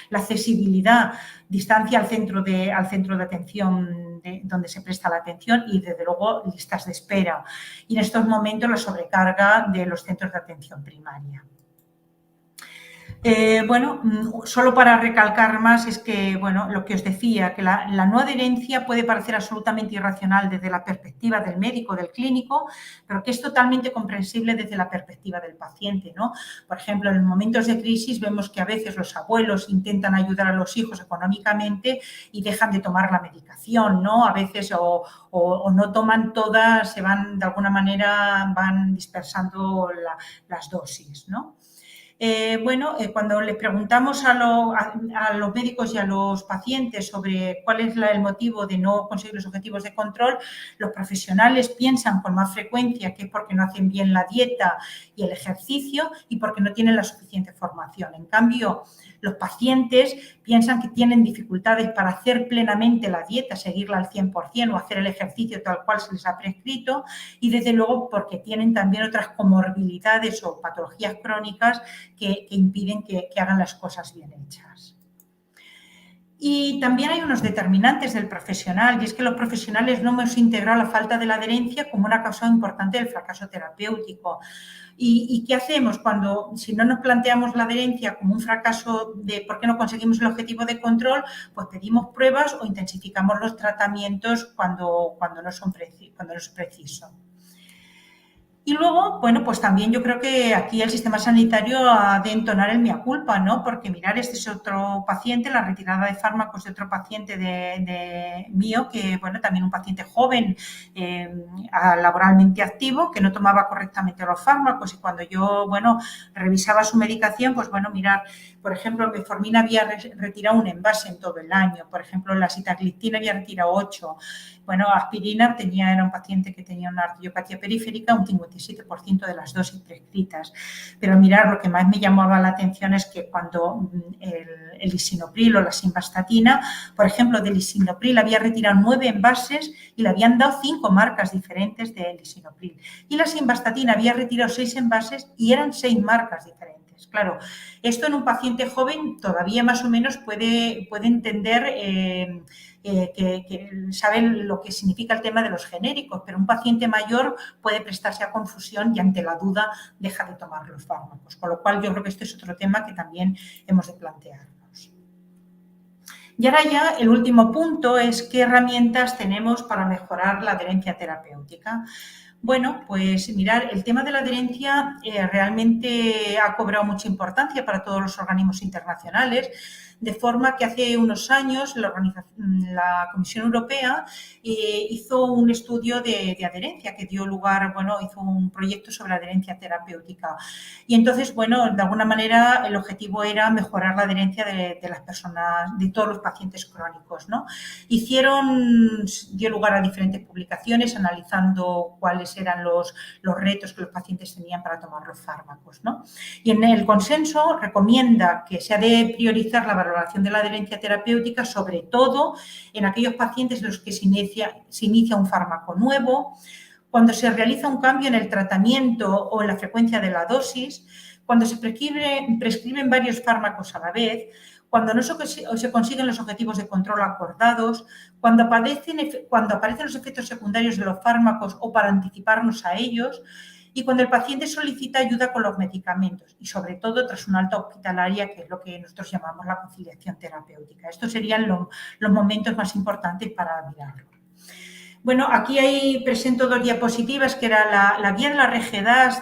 La accesibilidad, distancia al centro de atención donde se presta la atención y, desde luego, listas de espera. Y en estos momentos la sobrecarga de los centros de atención primaria. Solo para recalcar más es que, bueno, lo que os decía, que la no adherencia puede parecer absolutamente irracional desde la perspectiva del médico, del clínico, pero que es totalmente comprensible desde la perspectiva del paciente, ¿no? Por ejemplo, en momentos de crisis vemos que a veces los abuelos intentan ayudar a los hijos económicamente y dejan de tomar la medicación, ¿no? A veces o no toman todas, se van, de alguna manera, van dispersando las dosis, ¿no? Cuando les preguntamos a los médicos y a los pacientes sobre cuál es el motivo de no conseguir los objetivos de control, los profesionales piensan con más frecuencia que es porque no hacen bien la dieta y el ejercicio y porque no tienen la suficiente formación. En cambio, los pacientes piensan que tienen dificultades para hacer plenamente la dieta, seguirla al 100% o hacer el ejercicio tal cual se les ha prescrito, y desde luego porque tienen también otras comorbilidades o patologías crónicas que impiden que hagan las cosas bien hechas. Y también hay unos determinantes del profesional, y es que los profesionales no hemos integrado la falta de la adherencia como una causa importante del fracaso terapéutico. ¿Y qué hacemos cuando, si no nos planteamos la adherencia como un fracaso de por qué no conseguimos el objetivo de control? Pues pedimos pruebas o intensificamos los tratamientos cuando no es preciso. Y luego, bueno, pues también yo creo que aquí el sistema sanitario ha de entonar el mea culpa, ¿no? Porque mirar, este es otro paciente, la retirada de fármacos de otro paciente mío, que, bueno, también un paciente joven, laboralmente activo, que no tomaba correctamente los fármacos, y cuando yo, bueno, revisaba su medicación, pues, bueno, mirar, por ejemplo, metformina había retirado un envase en todo el año, por ejemplo, la sitagliptina había retirado 8. Bueno, aspirina era un paciente que tenía una arteriopatía periférica, un 57% de las dosis prescritas. Pero mirar, lo que más me llamaba la atención es que cuando el lisinopril o la simvastatina, por ejemplo, del lisinopril había retirado 9 envases y le habían dado 5 marcas diferentes de lisinopril. Y la simvastatina había retirado 6 envases y eran 6 marcas diferentes. Claro, esto en un paciente joven todavía más o menos puede entender que saben lo que significa el tema de los genéricos, pero un paciente mayor puede prestarse a confusión y ante la duda deja de tomar los fármacos. Con lo cual yo creo que este es otro tema que también hemos de plantearnos. Y ahora ya el último punto es qué herramientas tenemos para mejorar la adherencia terapéutica. Bueno, pues mirar, el tema de la adherencia realmente ha cobrado mucha importancia para todos los organismos internacionales, de forma que hace unos años la Comisión Europea hizo un estudio de adherencia que dio lugar, bueno, hizo un proyecto sobre adherencia terapéutica. Y entonces, bueno, de alguna manera el objetivo era mejorar la adherencia de las personas, de todos los pacientes crónicos, ¿no? Dio lugar a diferentes publicaciones analizando cuáles eran los retos que los pacientes tenían para tomar los fármacos, ¿no? Y en el consenso recomienda que se ha de priorizar la valoración de la adherencia terapéutica, sobre todo en aquellos pacientes en los que se inicia un fármaco nuevo, cuando se realiza un cambio en el tratamiento o en la frecuencia de la dosis, cuando se prescriben varios fármacos a la vez, cuando no se consiguen los objetivos de control acordados, cuando aparecen los efectos secundarios de los fármacos o para anticiparnos a ellos, y cuando el paciente solicita ayuda con los medicamentos y, sobre todo, tras una alta hospitalaria, que es lo que nosotros llamamos la conciliación terapéutica. Estos serían los momentos más importantes para mirarlo. Bueno, aquí presento 2 diapositivas, que era la guía de la RGDAS,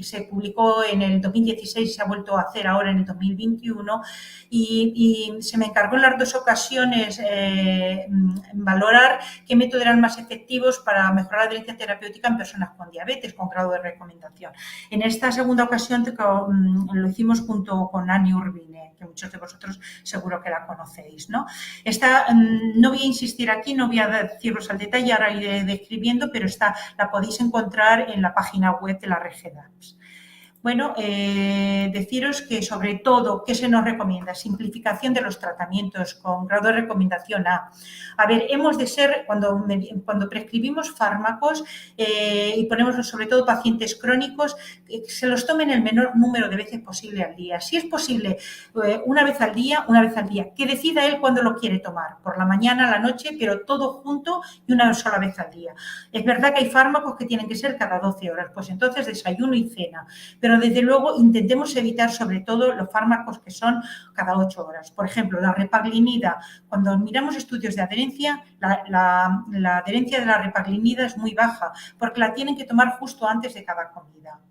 se publicó en el 2016 y se ha vuelto a hacer ahora en el 2021, y se me encargó en las 2 ocasiones valorar qué métodos eran más efectivos para mejorar la adherencia terapéutica en personas con diabetes con grado de recomendación. En esta segunda ocasión lo hicimos junto con Annie Urbine, que muchos de vosotros seguro que la conocéis, ¿no? No voy a insistir aquí, no voy a deciros al detalle, ahora iré describiendo, pero la podéis encontrar en la página web de la RGDAPS. Bueno, deciros que sobre todo, ¿qué se nos recomienda? Simplificación de los tratamientos con grado de recomendación A. A ver, hemos de ser, cuando prescribimos fármacos y ponemos sobre todo pacientes crónicos, se los tomen el menor número de veces posible al día. Si es posible, una vez al día, que decida él cuándo lo quiere tomar, por la mañana, a la noche, pero todo junto y una sola vez al día. Es verdad que hay fármacos que tienen que ser cada 12 horas, pues entonces desayuno y cena, pero desde luego intentemos evitar sobre todo los fármacos que son cada 8 horas. Por ejemplo, la repaglinida, cuando miramos estudios de adherencia, la adherencia de la repaglinida es muy baja porque la tienen que tomar justo antes de cada comida.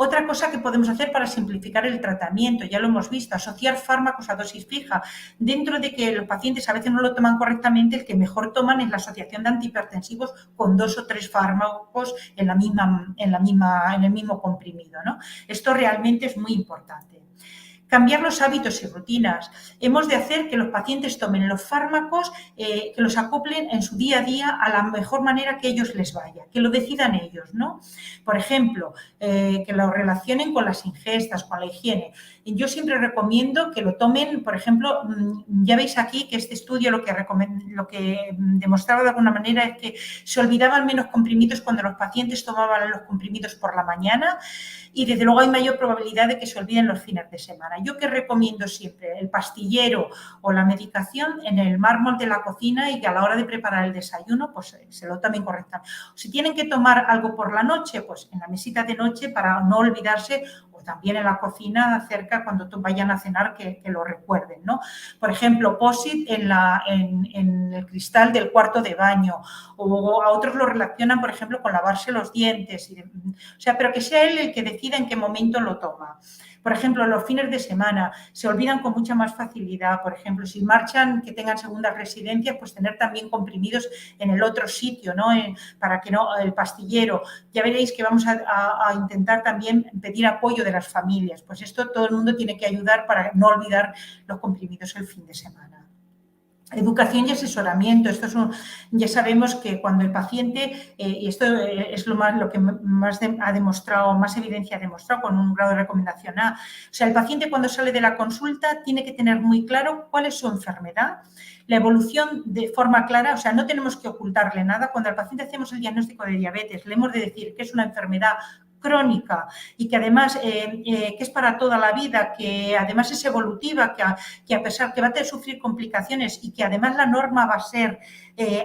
Otra cosa que podemos hacer para simplificar el tratamiento, ya lo hemos visto, asociar fármacos a dosis fija. Dentro de que los pacientes a veces no lo toman correctamente, el que mejor toman es la asociación de antihipertensivos con 2 o 3 fármacos en el mismo comprimido, ¿no? Esto realmente es muy importante. Cambiar los hábitos y rutinas. Hemos de hacer que los pacientes tomen los fármacos, que los acoplen en su día a día a la mejor manera que ellos les vaya, que lo decidan ellos, ¿no? Por ejemplo, que lo relacionen con las ingestas, con la higiene. Yo siempre recomiendo que lo tomen, por ejemplo, ya veis aquí que este estudio lo que demostraba de alguna manera es que se olvidaban menos comprimidos cuando los pacientes tomaban los comprimidos por la mañana, y desde luego hay mayor probabilidad de que se olviden los fines de semana. ¿Yo qué recomiendo siempre? El pastillero o la medicación en el mármol de la cocina y que a la hora de preparar el desayuno pues se lo tomen correctamente. Si tienen que tomar algo por la noche, pues en la mesita de noche para no olvidarse, o también en la cocina cerca cuando vayan a cenar que lo recuerden, ¿no? Por ejemplo, POSIT en el cristal del cuarto de baño, o a otros lo relacionan, por ejemplo, con lavarse los dientes, o sea, pero que sea él el que decida en qué momento lo toma. Por ejemplo, los fines de semana se olvidan con mucha más facilidad. Por ejemplo, si marchan, que tengan segundas residencias, pues tener también comprimidos en el otro sitio, ¿no? Para que no, el pastillero. Ya veréis que vamos a intentar también pedir apoyo de las familias. Pues esto todo el mundo tiene que ayudar para no olvidar los comprimidos el fin de semana. Educación y asesoramiento. Ya sabemos que cuando el paciente, y esto es lo que más ha demostrado, más evidencia ha demostrado con un grado de recomendación A. O sea, el paciente cuando sale de la consulta tiene que tener muy claro cuál es su enfermedad, la evolución de forma clara, o sea, no tenemos que ocultarle nada. Cuando al paciente hacemos el diagnóstico de diabetes, le hemos de decir que es una enfermedad crónica y que además que es para toda la vida, que además es evolutiva, que a pesar que va a sufrir complicaciones y que además la norma va a ser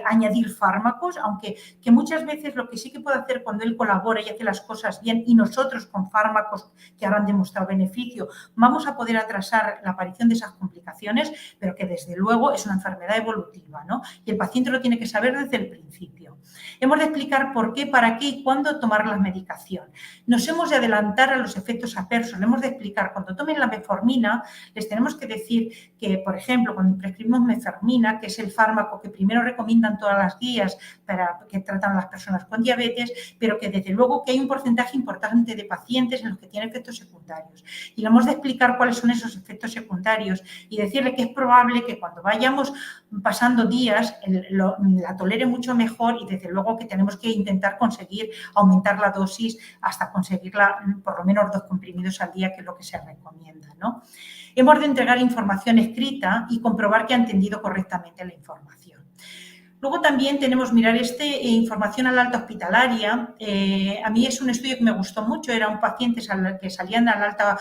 añadir fármacos, aunque que muchas veces lo que sí que puede hacer cuando él colabora y hace las cosas bien y nosotros con fármacos que ahora han demostrado beneficio, vamos a poder atrasar la aparición de esas complicaciones, pero que desde luego es una enfermedad evolutiva, ¿no? Y el paciente lo tiene que saber desde el principio. Hemos de explicar por qué, para qué y cuándo tomar la medicación. Nos hemos de adelantar a los efectos adversos. Le hemos de explicar, cuando tomen la metformina, les tenemos que decir que, por ejemplo, cuando prescribimos metformina, que es el fármaco que primero recomiendan todas las guías para que tratan a las personas con diabetes, pero que desde luego que hay un porcentaje importante de pacientes en los que tiene efectos secundarios. Y le hemos de explicar cuáles son esos efectos secundarios y decirle que es probable que cuando vayamos pasando días la tolere mucho mejor y desde luego que tenemos que intentar conseguir aumentar la dosis hasta conseguirla por lo menos 2 comprimidos al día, que es lo que se recomienda, ¿no? Hemos de entregar información escrita y comprobar que ha entendido correctamente la información. Luego también tenemos, mirar información al alta hospitalaria. A mí es un estudio que me gustó mucho, era un paciente que salían al alta,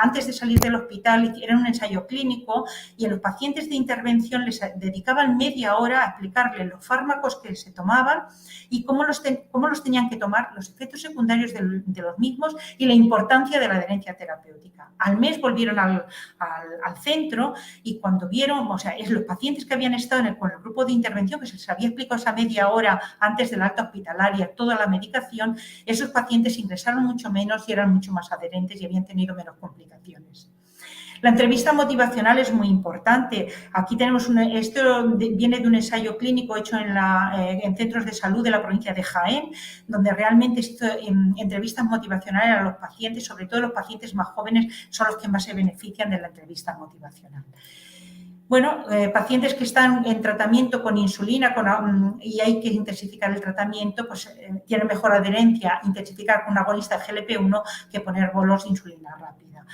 antes de salir del hospital, era un ensayo clínico y a los pacientes de intervención les dedicaban media hora a explicarles los fármacos que se tomaban y cómo los tenían que tomar, los efectos secundarios de los mismos y la importancia de la adherencia terapéutica. Al mes volvieron al centro y cuando vieron, o sea, los pacientes que habían estado con el grupo de intervención, que se les había explicado esa media hora antes de la alta hospitalaria toda la medicación, esos pacientes ingresaron mucho menos y eran mucho más adherentes y habían tenido menos complicaciones. La entrevista motivacional es muy importante. Aquí tenemos esto viene de un ensayo clínico hecho en centros de salud de la provincia de Jaén, donde realmente se hizo entrevistas motivacionales a los pacientes, sobre todo los pacientes más jóvenes son los que más se benefician de la entrevista motivacional. Bueno, pacientes que están en tratamiento con insulina y hay que intensificar el tratamiento, pues tienen mejor adherencia intensificar con un agonista GLP-1 que poner bolos de insulina rápida.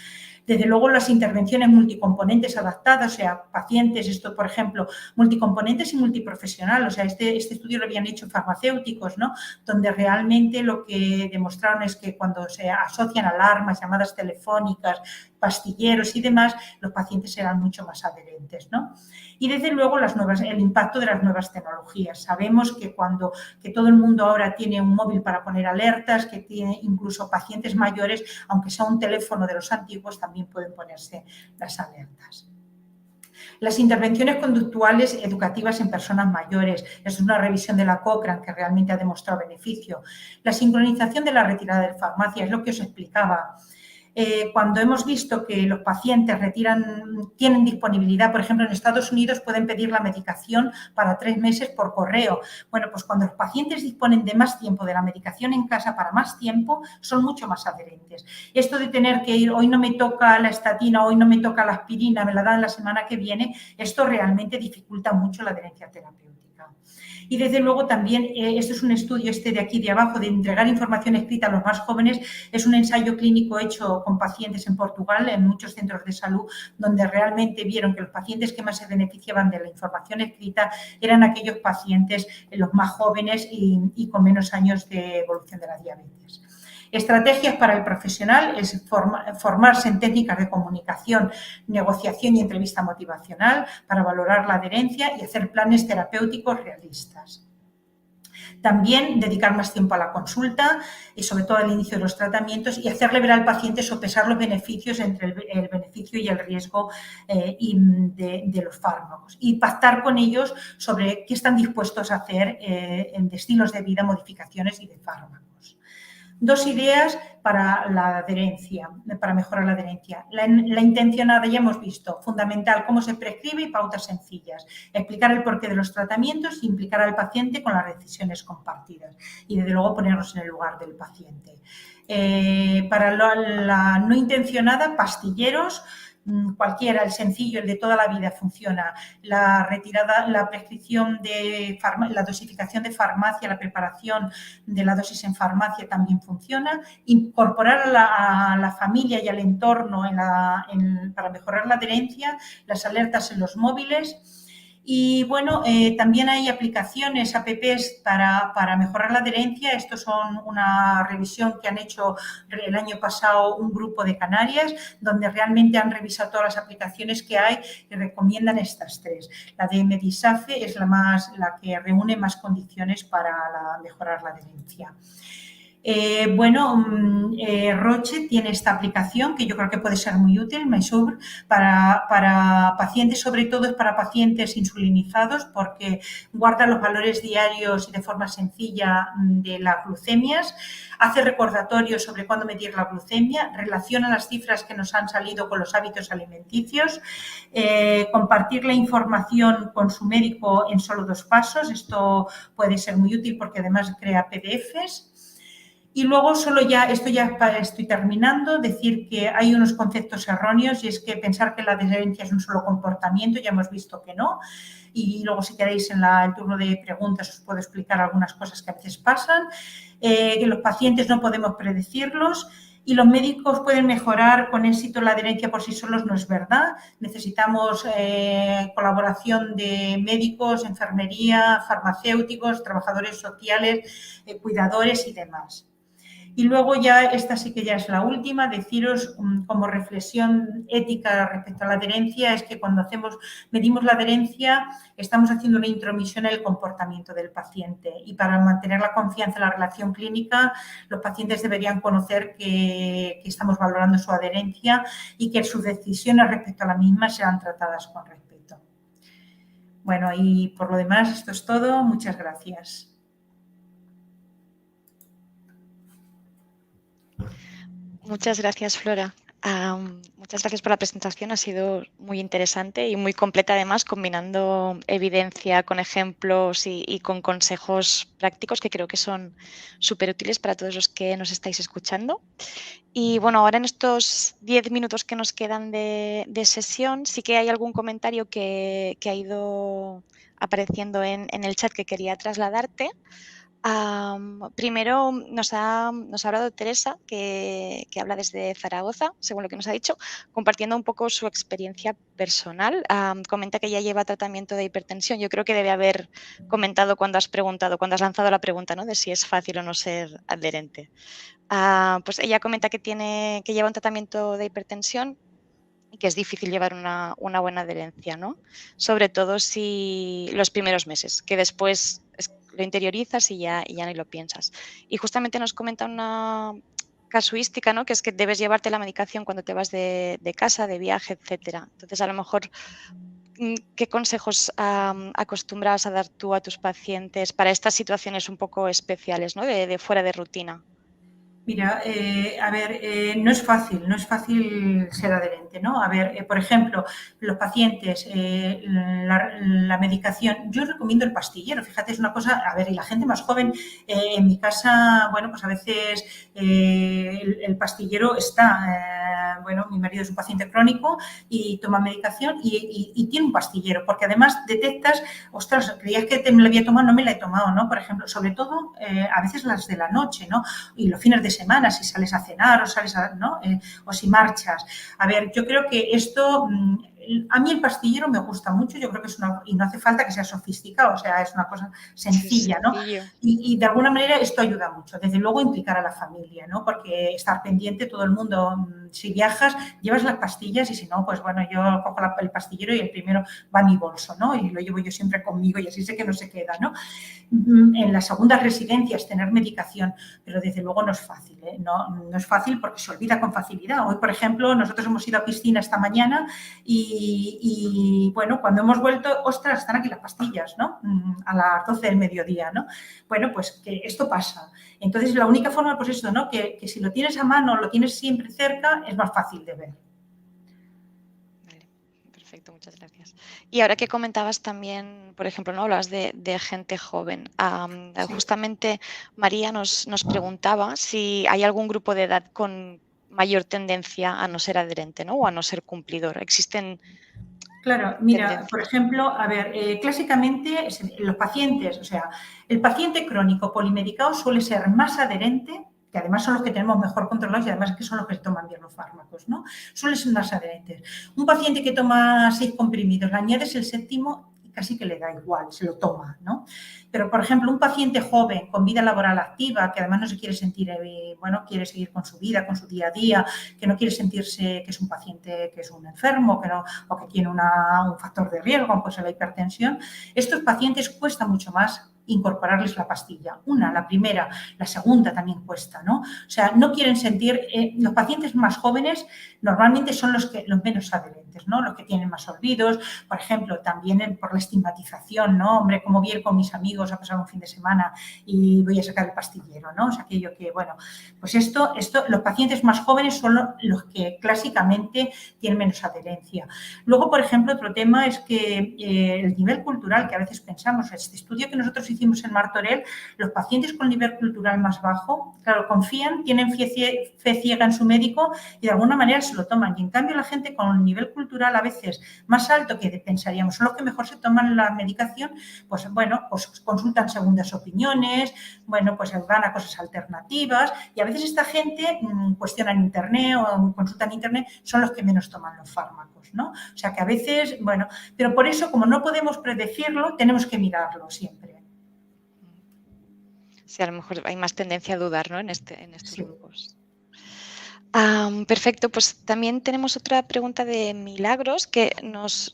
Desde luego, las intervenciones multicomponentes adaptadas, o sea, pacientes, por ejemplo, multicomponentes y multiprofesional, o sea, este estudio lo habían hecho farmacéuticos, ¿no? Donde realmente lo que demostraron es que cuando se asocian alarmas, llamadas telefónicas, pastilleros y demás, los pacientes eran mucho más adherentes, ¿no? Y desde luego el impacto de las nuevas tecnologías. Sabemos que todo el mundo ahora tiene un móvil para poner alertas, que tiene incluso pacientes mayores, aunque sea un teléfono de los antiguos, también pueden ponerse las alertas. Las intervenciones conductuales educativas en personas mayores. Es una revisión de la Cochrane que realmente ha demostrado beneficio. La sincronización de la retirada de farmacia, es lo que os explicaba. Cuando hemos visto que los pacientes tienen disponibilidad, por ejemplo, en Estados Unidos pueden pedir la medicación para 3 meses por correo. Bueno, pues cuando los pacientes disponen de más tiempo de la medicación en casa para más tiempo, son mucho más adherentes. Esto de tener que ir, hoy no me toca la estatina, hoy no me toca la aspirina, me la dan la semana que viene, esto realmente dificulta mucho la adherencia terapéutica. Y desde luego también, esto es un estudio de aquí de abajo, de entregar información escrita a los más jóvenes, es un ensayo clínico hecho con pacientes en Portugal, en muchos centros de salud, donde realmente vieron que los pacientes que más se beneficiaban de la información escrita eran aquellos pacientes, los más jóvenes y con menos años de evolución de la diabetes. Estrategias para el profesional es formarse en técnicas de comunicación, negociación y entrevista motivacional para valorar la adherencia y hacer planes terapéuticos realistas. También dedicar más tiempo a la consulta y sobre todo al inicio de los tratamientos y hacerle ver al paciente sopesar los beneficios entre el beneficio y el riesgo de los fármacos y pactar con ellos sobre qué están dispuestos a hacer de estilos de vida, modificaciones y de fármacos. 2 ideas para la adherencia, para mejorar la adherencia. La intencionada, ya hemos visto, fundamental, cómo se prescribe y pautas sencillas. Explicar el porqué de los tratamientos y implicar al paciente con las decisiones compartidas. Y, desde luego, ponernos en el lugar del paciente. Para la no intencionada, pastilleros, cualquiera, el sencillo, el de toda la vida funciona. La retirada, la prescripción de la dosificación de farmacia, la preparación de la dosis en farmacia también funciona. Incorporar a la familia y al entorno para mejorar la adherencia, las alertas en los móviles. Y bueno, también hay aplicaciones, apps para mejorar la adherencia. Estos son una revisión que han hecho el año pasado un grupo de Canarias, donde realmente han revisado todas las aplicaciones que hay y recomiendan estas 3. La de Medisafe es la que reúne más condiciones para mejorar la adherencia. Roche tiene esta aplicación que yo creo que puede ser muy útil, MySugar, para pacientes, sobre todo es para pacientes insulinizados porque guarda los valores diarios y de forma sencilla de las glucemias, hace recordatorios sobre cuándo medir la glucemia, relaciona las cifras que nos han salido con los hábitos alimenticios, compartir la información con su médico en solo 2 pasos, esto puede ser muy útil porque además crea PDFs. Y luego esto ya estoy terminando, decir que hay unos conceptos erróneos y es que pensar que la adherencia es un solo comportamiento, ya hemos visto que no. Y luego si queréis en el turno de preguntas os puedo explicar algunas cosas que a veces pasan, que los pacientes no podemos predecirlos y los médicos pueden mejorar con éxito la adherencia por sí solos, no es verdad. Necesitamos colaboración de médicos, enfermería, farmacéuticos, trabajadores sociales, cuidadores y demás. Y luego ya, esta sí que ya es la última, deciros como reflexión ética respecto a la adherencia, es que cuando medimos la adherencia estamos haciendo una intromisión en el comportamiento del paciente y para mantener la confianza en la relación clínica, los pacientes deberían conocer que estamos valorando su adherencia y que sus decisiones respecto a la misma serán tratadas con respeto. Bueno, y por lo demás, esto es todo. Muchas gracias. Muchas gracias, Flora. Muchas gracias por la presentación, ha sido muy interesante y muy completa además, combinando evidencia con ejemplos y con consejos prácticos que creo que son súper útiles para todos los que nos estáis escuchando. Y bueno, ahora en estos 10 minutos que nos quedan de sesión, sí que hay algún comentario que ha ido apareciendo en el chat que quería trasladarte. Primero nos ha hablado Teresa, que habla desde Zaragoza, según lo que nos ha dicho, compartiendo un poco su experiencia personal. Comenta que ya lleva tratamiento de hipertensión. Yo creo que debe haber comentado cuando has lanzado la pregunta, ¿no?, de si es fácil o no ser adherente. Pues ella comenta que lleva un tratamiento de hipertensión y que es difícil llevar una buena adherencia, ¿no? Sobre todo si los primeros meses, que después lo interiorizas y ya ni lo piensas. Y justamente nos comenta una casuística, ¿no?, que es que debes llevarte la medicación cuando te vas de casa, de viaje, etcétera. Entonces, a lo mejor, ¿qué consejos acostumbras a dar tú a tus pacientes para estas situaciones un poco especiales, ¿no?, de fuera de rutina? Mira, no es fácil ser adherente, ¿no? A ver, por ejemplo, los pacientes, la medicación, yo recomiendo el pastillero, fíjate, es una cosa, a ver, y la gente más joven, en mi casa, bueno, pues a veces el pastillero está, mi marido es un paciente crónico y toma medicación y tiene un pastillero, porque además detectas, ostras, creías que me lo había tomado, no me la he tomado, ¿no? Por ejemplo, sobre todo, a veces las de la noche, ¿no? Y los fines de semana, si sales a cenar o sales ¿no? O si marchas. A ver, yo creo que esto a mí el pastillero me gusta mucho, yo creo que es y no hace falta que sea sofisticado, o sea, es una cosa sencilla, ¿no? Y de alguna manera esto ayuda mucho, desde luego implicar a la familia, ¿no? Porque estar pendiente todo el mundo, si viajas, llevas las pastillas y si no, pues bueno, yo cojo el pastillero y el primero va a mi bolso, ¿no? Y lo llevo yo siempre conmigo y así sé que no se queda, ¿no? En las segundas residencias tener medicación, pero desde luego no es fácil, ¿eh? No es fácil porque se olvida con facilidad. Hoy, por ejemplo, nosotros hemos ido a piscina esta mañana y bueno, cuando hemos vuelto, ostras, están aquí las pastillas, ¿no? A las 12 del mediodía, ¿no? Bueno, pues que esto pasa. Entonces, la única forma, pues eso, ¿no? Que si lo tienes a mano, lo tienes siempre cerca, es más fácil de ver. Vale, perfecto, muchas gracias. Y ahora que comentabas también, por ejemplo, ¿no? Hablas de gente joven. Sí. Justamente María nos preguntaba si hay algún grupo de edad con mayor tendencia a no ser adherente, ¿no? O a no ser cumplidor. ¿Existen Claro, mira, tendencias? por ejemplo, a ver, clásicamente los pacientes, o sea, el paciente crónico polimedicado suele ser más adherente, que además son los que tenemos mejor controlados y además que son los que toman bien los fármacos, ¿no? Suelen ser más adherentes. Un paciente que toma 6 comprimidos, le añades el séptimo y casi que le da igual, se lo toma, ¿no? Pero, por ejemplo, un paciente joven con vida laboral activa, que además no se quiere sentir, bueno, quiere seguir con su vida, con su día a día, que no quiere sentirse que es un paciente, que es un enfermo, que no, o que tiene un factor de riesgo, pues la hipertensión, estos pacientes cuesta mucho más incorporarles la pastilla. La primera, la segunda también cuesta, ¿no? O sea, no quieren sentir, los pacientes más jóvenes normalmente son los menos adherentes, ¿no? Los que tienen más olvidos, por ejemplo, también por la estigmatización, ¿no? Hombre, como voy a ir con mis amigos a pasar un fin de semana y voy a sacar el pastillero, ¿no? O sea, aquello que, bueno, pues esto, los pacientes más jóvenes son los que clásicamente tienen menos adherencia. Luego, por ejemplo, otro tema es que el nivel cultural, que a veces pensamos, este estudio que nosotros hicimos en Martorell, los pacientes con nivel cultural más bajo, claro, confían, tienen fe ciega en su médico y de alguna manera se lo toman. Y en cambio la gente con un nivel cultural a veces más alto que pensaríamos son los que mejor se toman la medicación, pues bueno, pues consultan segundas opiniones, bueno, pues van a cosas alternativas y a veces esta gente cuestiona en internet o consulta en internet, son los que menos toman los fármacos, ¿no? O sea que a veces, bueno, pero por eso como no podemos predecirlo, tenemos que mirarlo siempre. Sí, a lo mejor hay más tendencia a dudar, ¿no? En estos Sí. grupos. Perfecto, pues también tenemos otra pregunta de Milagros que nos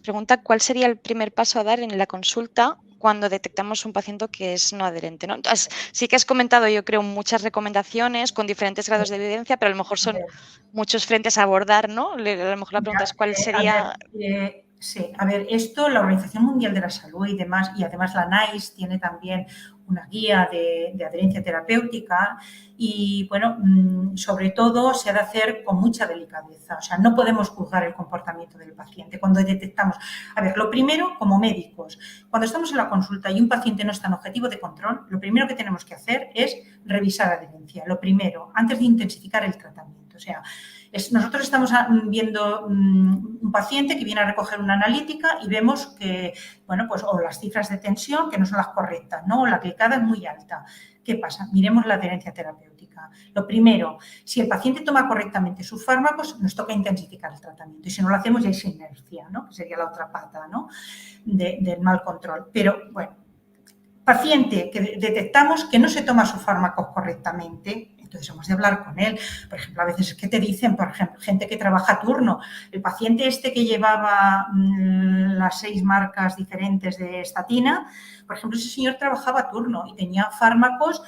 pregunta cuál sería el primer paso a dar en la consulta cuando detectamos un paciente que es no adherente, ¿no? Entonces, sí que has comentado, yo creo, muchas recomendaciones con diferentes grados de evidencia, pero a lo mejor son muchos frentes a abordar, ¿no? A lo mejor la pregunta es cuál sería... Sí, a ver, esto la Organización Mundial de la Salud y demás, y además la NICE tiene también una guía de adherencia terapéutica y, bueno, sobre todo se ha de hacer con mucha delicadeza. O sea, no podemos juzgar el comportamiento del paciente cuando detectamos. A ver, lo primero, como médicos, cuando estamos en la consulta y un paciente no está en objetivo de control, lo primero que tenemos que hacer es revisar adherencia. Lo primero, antes de intensificar el tratamiento. O sea, nosotros estamos viendo un paciente que viene a recoger una analítica y vemos que, bueno, pues o las cifras de tensión que no son las correctas, ¿no? O la glicada es muy alta. ¿Qué pasa? Miremos la adherencia terapéutica. Lo primero, si el paciente toma correctamente sus fármacos, nos toca intensificar el tratamiento. Y si no lo hacemos, ya es inercia, ¿no? Que sería la otra pata, ¿no? Del mal control. Pero, bueno, paciente que detectamos que no se toma sus fármacos correctamente, entonces hemos de hablar con él. Por ejemplo, a veces es que te dicen, por ejemplo, gente que trabaja a turno, el paciente este que llevaba las 6 marcas diferentes de estatina, por ejemplo, ese señor trabajaba a turno y tenía fármacos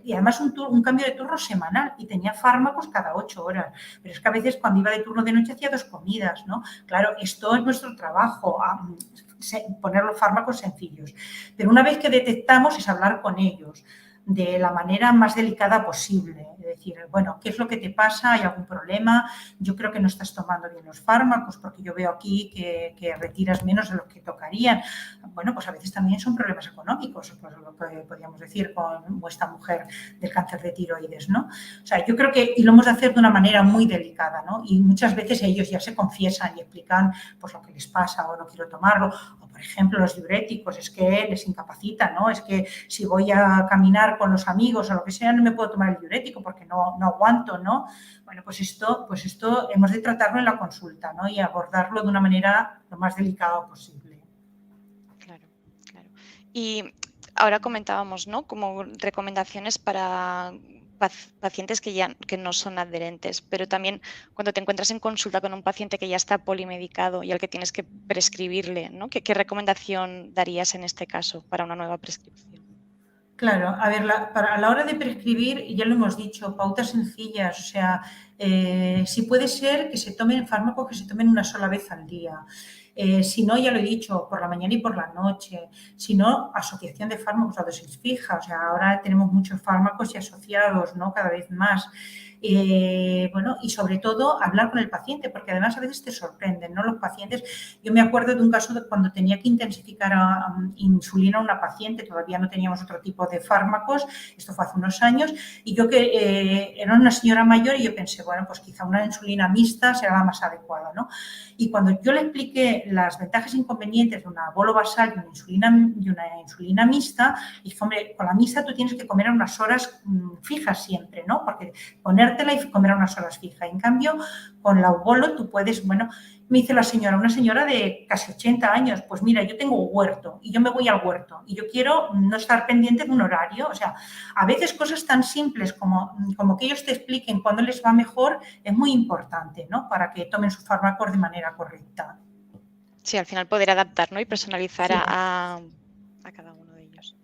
y además un cambio de turno semanal y tenía fármacos cada 8 horas. Pero es que a veces cuando iba de turno de noche hacía 2 comidas, ¿no? Claro, esto es nuestro trabajo, poner los fármacos sencillos. Pero una vez que detectamos es hablar con ellos de la manera más delicada posible. Es decir, bueno, ¿qué es lo que te pasa? ¿Hay algún problema? Yo creo que no estás tomando bien los fármacos porque yo veo aquí que retiras menos de lo que tocarían. Bueno, pues a veces también son problemas económicos, pues lo que podríamos decir con esta mujer del cáncer de tiroides, ¿no? O sea, yo creo que y lo hemos de hacer de una manera muy delicada, ¿no? Y muchas veces ellos ya se confiesan y explican pues lo que les pasa o no quiero tomarlo. O, por por ejemplo, los diuréticos, es que les incapacita, ¿no? Es que si voy a caminar con los amigos o lo que sea, no me puedo tomar el diurético porque no aguanto, ¿no? Bueno, pues esto hemos de tratarlo en la consulta, ¿no? Y abordarlo de una manera lo más delicada posible. Claro, claro. Y ahora comentábamos, ¿no? Como recomendaciones para pacientes que no son adherentes, pero también cuando te encuentras en consulta con un paciente que ya está polimedicado y al que tienes que prescribirle, ¿no? ¿Qué recomendación darías en este caso para una nueva prescripción? Claro, a ver, a la hora de prescribir, ya lo hemos dicho, pautas sencillas, o sea, si puede ser que se tomen fármacos que se tomen una sola vez al día. Si no, ya lo he dicho, por la mañana y por la noche. Si no, asociación de fármacos a dosis fija. O sea, ahora tenemos muchos fármacos y asociados, ¿no? Cada vez más. Bueno, y sobre todo hablar con el paciente, porque además a veces te sorprenden, ¿no? Los pacientes, yo me acuerdo de un caso de cuando tenía que intensificar insulina a una paciente, todavía no teníamos otro tipo de fármacos, esto fue hace unos años, y yo que era una señora mayor y yo pensé, bueno, pues quizá una insulina mixta será la más adecuada, ¿no? Y cuando yo le expliqué las ventajas e inconvenientes de una bolo basal y una insulina mixta, dije, hombre, con la mixta tú tienes que comer a unas horas fijas siempre, ¿no? Porque ponértela y comer a unas horas fijas. En cambio, con la bolo tú puedes, bueno, me dice la señora, una señora de casi 80 años, pues mira, yo tengo huerto y yo me voy al huerto y yo quiero no estar pendiente de un horario. O sea, a veces cosas tan simples como que ellos te expliquen cuándo les va mejor es muy importante, ¿no? Para que tomen sus fármacos de manera correcta. Sí, al final poder adaptar, ¿no? Y personalizar Sí. a cada uno de ellos.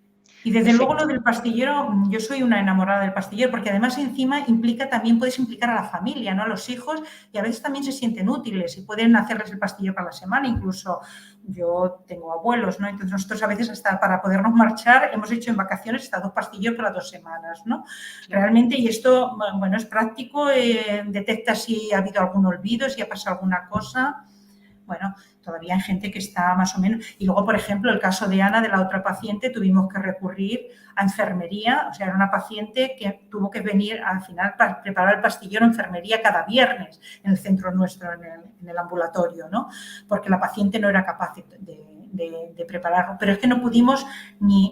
Y desde luego lo Perfecto. del pastillero, yo soy una enamorada del pastillero, porque además encima implica también, puedes implicar a la familia, ¿no? A los hijos, y a veces también se sienten útiles y pueden hacerles el pastillero para la semana. Incluso yo tengo abuelos, ¿no? Entonces nosotros a veces hasta para podernos marchar hemos hecho en vacaciones hasta 2 pastilleros para 2 semanas, ¿no? Claro. Realmente, y esto, bueno, es práctico, detecta si ha habido algún olvido, si ha pasado alguna cosa. Bueno, todavía hay gente que está más o menos. Y luego, por ejemplo, el caso de Ana, de la otra paciente, tuvimos que recurrir a enfermería. O sea, era una paciente que tuvo que venir al final para preparar el pastillero a enfermería cada viernes en el centro nuestro, en el ambulatorio, ¿no? Porque la paciente no era capaz de prepararlo. Pero es que no pudimos ni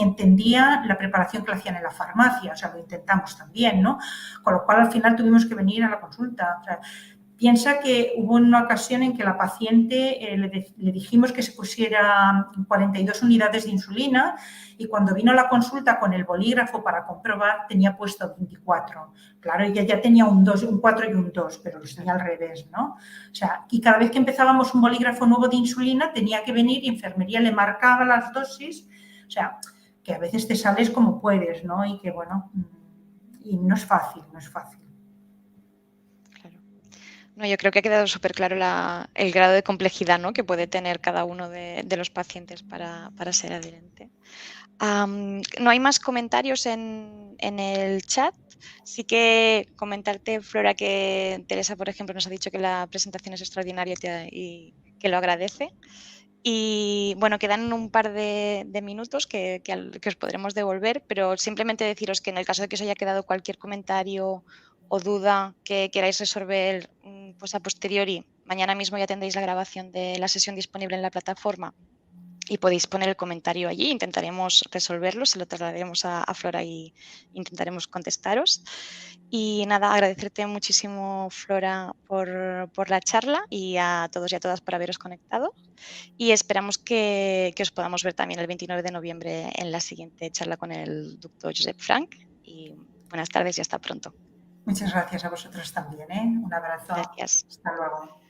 entendía la preparación que le hacían en la farmacia. O sea, lo intentamos también, ¿no? Con lo cual, al final tuvimos que venir a la consulta. O sea, piensa que hubo una ocasión en que la paciente le dijimos que se pusiera 42 unidades de insulina y cuando vino a la consulta con el bolígrafo para comprobar tenía puesto 24. Claro, ella ya tenía un 4 y un 2, pero lo tenía al revés, ¿no? O sea, y cada vez que empezábamos un bolígrafo nuevo de insulina tenía que venir y enfermería le marcaba las dosis. O sea, que a veces te sales como puedes, ¿no? Y que, bueno, y no es fácil, no es fácil. Claro. No, yo creo que ha quedado súper claro el grado de complejidad, ¿no? Que puede tener cada uno de los pacientes para ser adherente. No hay más comentarios en el chat. Sí que comentarte, Flora, que Teresa, por ejemplo, nos ha dicho que la presentación es extraordinaria y que lo agradece. Y bueno, quedan un par de minutos que os podremos devolver, pero simplemente deciros que en el caso de que os haya quedado cualquier comentario o duda que queráis resolver pues a posteriori, mañana mismo ya tendréis la grabación de la sesión disponible en la plataforma y podéis poner el comentario allí, intentaremos resolverlo, se lo trasladaremos a Flora y intentaremos contestaros. Y nada, agradecerte muchísimo, Flora, por la charla y a todos y a todas por haberos conectado. Y esperamos que os podamos ver también el 29 de noviembre en la siguiente charla con el doctor Josep Frank. Y buenas tardes y hasta pronto. Muchas gracias a vosotros también, ¿eh? Un abrazo. Gracias. Hasta luego.